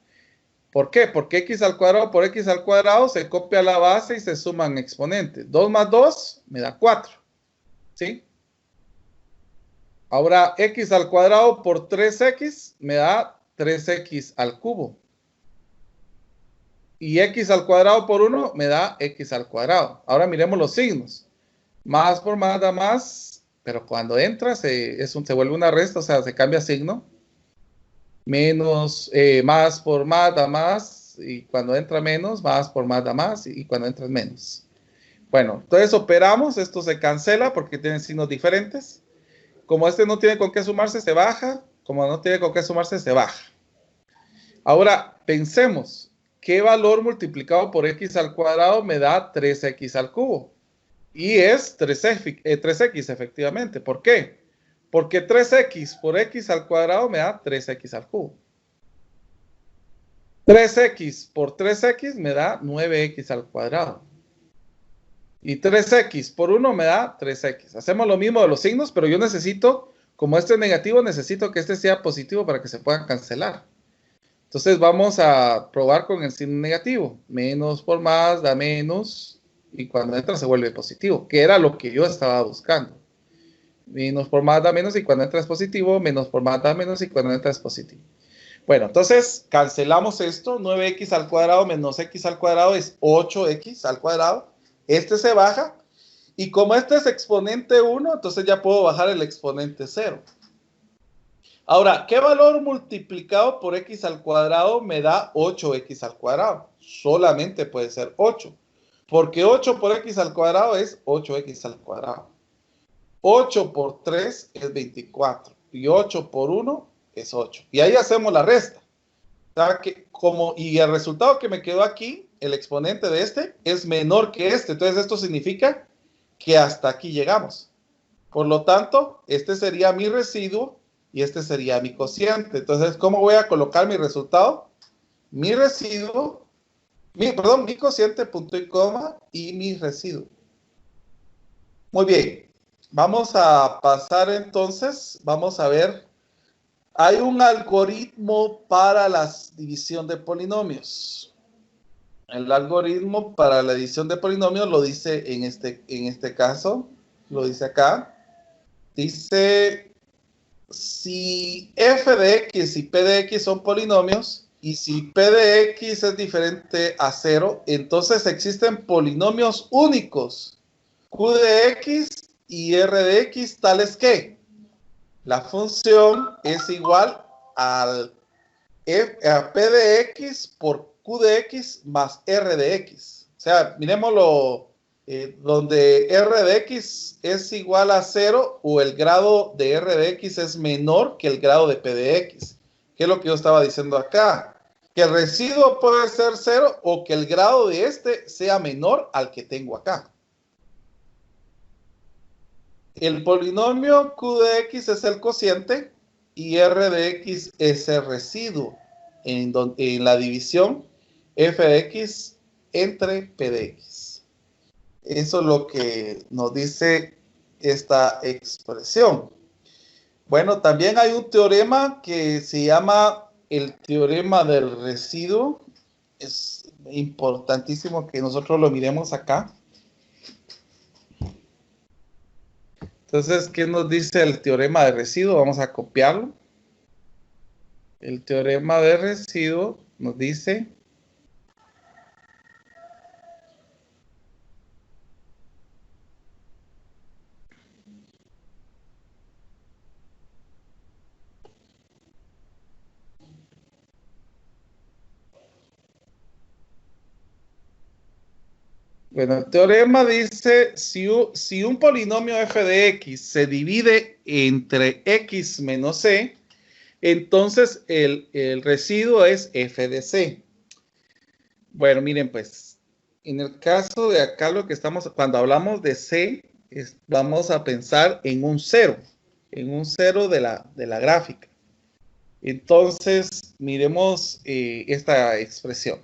Speaker 1: ¿Por qué? Porque x al cuadrado por x al cuadrado se copia la base y se suman exponentes. 2 más 2 me da 4. ¿Sí? Ahora, x al cuadrado por 3x me da 3x al cubo. Y x al cuadrado por 1 me da x al cuadrado. Ahora miremos los signos. Más por más da más, pero cuando entra se vuelve una resta, o sea, se cambia signo. Menos, más por más da más, y cuando entra menos, más por más da más, y cuando entra es menos. Bueno, entonces operamos, esto se cancela porque tienen signos diferentes. Como este no tiene con qué sumarse, se baja. Como no tiene con qué sumarse, se baja. Ahora, pensemos, ¿qué valor multiplicado por x al cuadrado me da 3x al cubo? Y es 3x efectivamente. ¿Por qué? Porque 3x por x al cuadrado me da 3x al cubo. 3x por 3x me da 9x al cuadrado. Y 3x por 1 me da 3x. Hacemos lo mismo de los signos, pero yo necesito, como este es negativo, necesito que este sea positivo para que se puedan cancelar. Entonces vamos a probar con el signo negativo. Menos por más da menos, y cuando entra se vuelve positivo, que era lo que yo estaba buscando. Menos por más da menos, y cuando entra es positivo. Menos por más da menos, y cuando entra es positivo. Bueno, entonces cancelamos esto. 9x al cuadrado menos x al cuadrado es 8x al cuadrado. Este se baja, y como este es exponente 1, entonces ya puedo bajar el exponente 0. Ahora, ¿qué valor multiplicado por x al cuadrado me da 8x al cuadrado? Solamente puede ser 8, porque 8 por x al cuadrado es 8x al cuadrado. 8 por 3 es 24, y 8 por 1 es 8. Y ahí hacemos la resta. O sea, y el resultado que me quedó aquí, el exponente de este, es menor que este. Entonces esto significa que hasta aquí llegamos. Por lo tanto, este sería mi residuo y este sería mi cociente. Entonces, ¿cómo voy a colocar mi resultado? Mi residuo, mi cociente, punto y coma, y mi residuo. Muy bien. Vamos a pasar entonces, vamos a ver. Hay un algoritmo para la división de polinomios. El algoritmo para la división de polinomios lo dice en este caso, lo dice acá. Dice, si f de x y p de x son polinomios, y si p de x es diferente a 0, entonces existen polinomios únicos, q de x y r de x, tales que la función es igual a p de x por q de x más r de x. O sea, miremoslo, donde r de x es igual a 0 o el grado de r de x es menor que el grado de p de x. ¿Qué es lo que yo estaba diciendo acá? Que el residuo puede ser 0 o que el grado de este sea menor al que tengo acá. El polinomio q de x es el cociente y r de x es el residuo en la división f de x entre p de x. Eso es lo que nos dice esta expresión. Bueno, también hay un teorema que se llama el teorema del residuo. Es importantísimo que nosotros lo miremos acá. Entonces, ¿qué nos dice el teorema de residuo? Vamos a copiarlo. El teorema de residuo nos dice bueno, el teorema dice si un polinomio f de x se divide entre x menos c, entonces el residuo es f de c. Bueno, miren pues, en el caso de acá lo que estamos, cuando hablamos de c, vamos a pensar en un cero de la gráfica. Entonces, miremos esta expresión.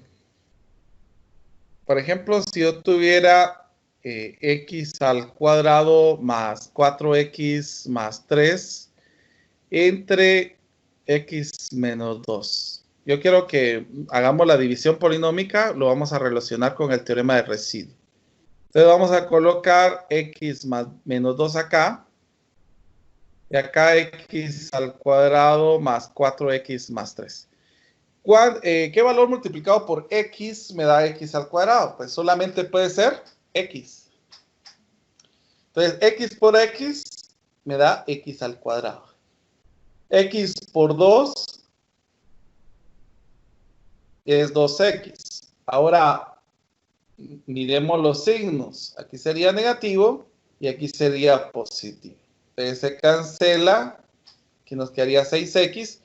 Speaker 1: Por ejemplo, si yo tuviera x al cuadrado más 4x más 3 entre x menos 2. Yo quiero que hagamos la división polinómica, lo vamos a relacionar con el teorema de residuo. Entonces vamos a colocar x más menos 2 acá. Y acá x al cuadrado más 4x más 3. ¿Qué valor multiplicado por x me da x al cuadrado? Pues solamente puede ser x. Entonces, x por x me da x al cuadrado. X por 2 es 2x. Ahora, miremos los signos. Aquí sería negativo y aquí sería positivo. Entonces, se cancela, que nos quedaría 6x.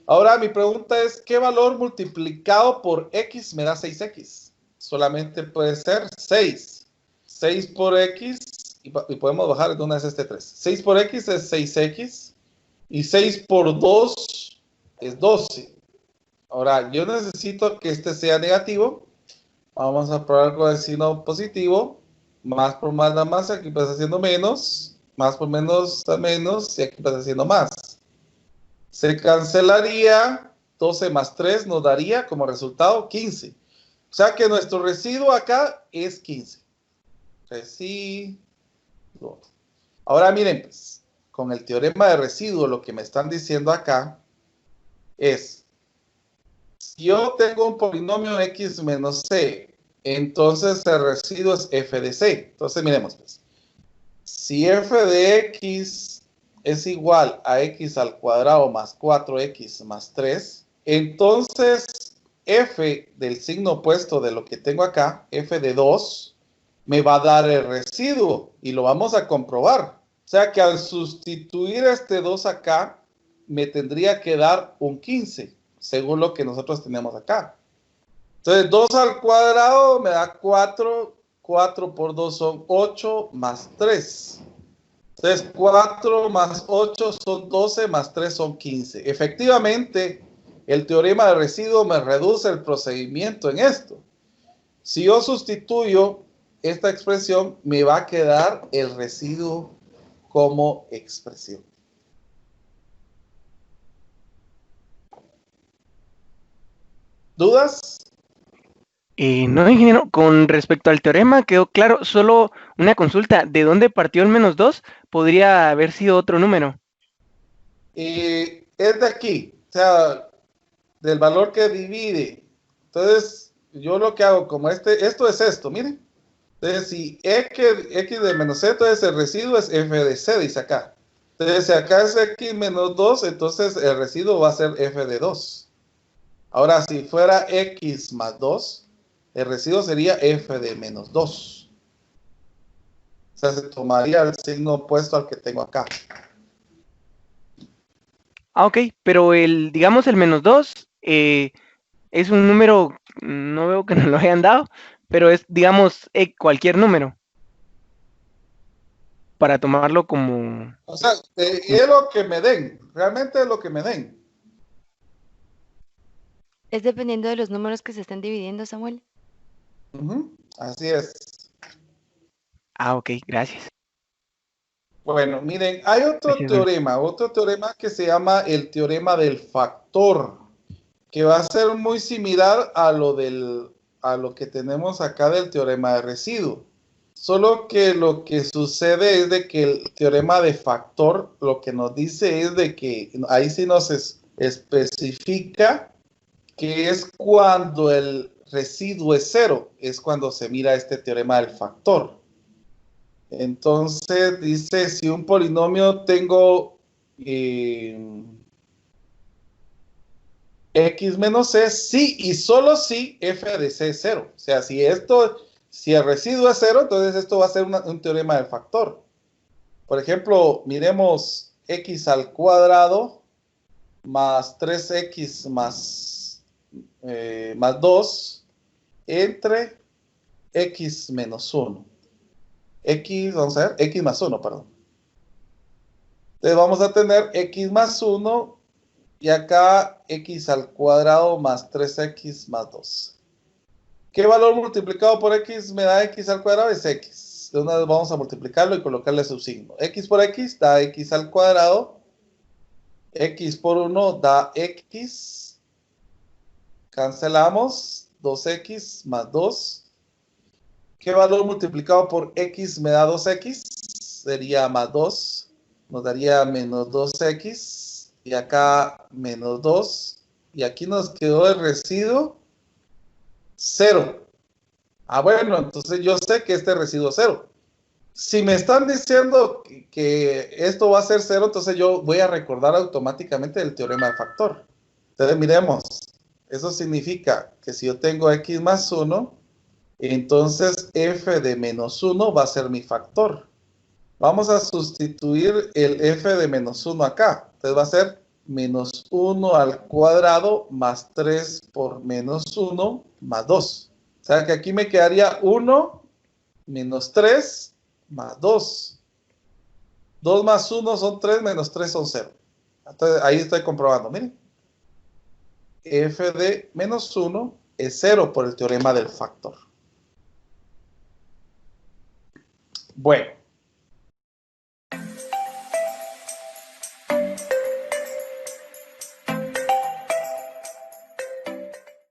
Speaker 1: Ahora mi pregunta es, ¿qué valor multiplicado por x me da 6x? Solamente puede ser 6. 6 por x, y podemos bajar de una vez este 3. 6 por x es 6x, y 6 por 2 es 12. Ahora, yo necesito que este sea negativo. Vamos a probar con el signo positivo. Más por más da más, aquí pasa siendo menos. Más por menos da menos, y aquí pasa siendo más. Se cancelaría, 12 más 3 nos daría como resultado 15. O sea que nuestro residuo acá es 15. Residuo. Ahora miren, pues, con el teorema de residuo, lo que me están diciendo acá es, si yo tengo un polinomio x menos c, entonces el residuo es f de c. Entonces miremos, pues, si f de x es igual a x al cuadrado más 4x más 3, entonces f del signo opuesto de lo que tengo acá, f de 2, me va a dar el residuo y lo vamos a comprobar. O sea que al sustituir este 2 acá, me tendría que dar un 15, según lo que nosotros tenemos acá. Entonces 2 al cuadrado me da 4, 4 por 2 son 8 más 3. Entonces, 4 más 8 son 12, más 3 son 15. Efectivamente, el teorema de residuo me reduce el procedimiento en esto. Si yo sustituyo esta expresión, me va a quedar el residuo como expresión. ¿Dudas?
Speaker 8: No, ingeniero, con respecto al teorema quedó claro, solo una consulta, ¿de dónde partió el menos 2? Podría haber sido otro número.
Speaker 1: Es de aquí, o sea, del valor que divide. Entonces, yo lo que hago, como esto es esto, miren. Entonces, si x de menos c, entonces el residuo es f de c, dice acá. Entonces, si acá es x menos 2, entonces el residuo va a ser f de 2. Ahora, si fuera x más 2, el residuo sería f de menos 2. O sea, se tomaría el signo opuesto al que tengo acá.
Speaker 8: Ah, ok, pero digamos el menos 2 es un número, no veo que nos lo hayan dado, pero es, digamos, cualquier número. Para tomarlo como...
Speaker 1: O sea, es lo que me den, realmente es lo que me den.
Speaker 6: Es dependiendo de los números que se estén dividiendo, Samuel.
Speaker 1: Así es.
Speaker 8: Ah, ok, gracias.
Speaker 1: Bueno, miren, hay otro teorema que se llama el teorema del factor, que va a ser muy similar a lo que tenemos acá del teorema de residuo. Solo que lo que sucede es de que el teorema de factor lo que nos dice es de que ahí sí nos especifica que es cuando el residuo es 0, es cuando se mira este teorema del factor. Entonces dice, si un polinomio tengo x menos c, sí y solo si f de c es 0. O sea, si el residuo es 0, entonces esto va a ser un teorema del factor. Por ejemplo, miremos x al cuadrado más 3x más 2 entre x menos 1. Vamos a ver, x más 1, perdón. Entonces vamos a tener x más 1 y acá x al cuadrado más 3x más 2. ¿Qué valor multiplicado por x me da x al cuadrado? Es x. De una vez vamos a multiplicarlo y colocarle su signo. X por x da x al cuadrado. X por 1 da x. Cancelamos. 2x más 2. ¿Qué valor multiplicado por x me da 2x? Sería más 2. Nos daría menos 2x. Y acá menos 2. Y aquí nos quedó el residuo 0. Ah, bueno, entonces yo sé que este residuo es 0. Si me están diciendo que esto va a ser 0, entonces yo voy a recordar automáticamente el teorema del factor. Entonces miremos. Eso significa que si yo tengo x más 1, entonces f de menos 1 va a ser mi factor. Vamos a sustituir el f de menos 1 acá. Entonces va a ser menos 1 al cuadrado más 3 por menos 1 más 2. O sea que aquí me quedaría 1 menos 3 más 2. 2 más 1 son 3, menos 3 son 0. Entonces ahí estoy comprobando, miren. F de menos 1 es 0 por el teorema del factor. Bueno.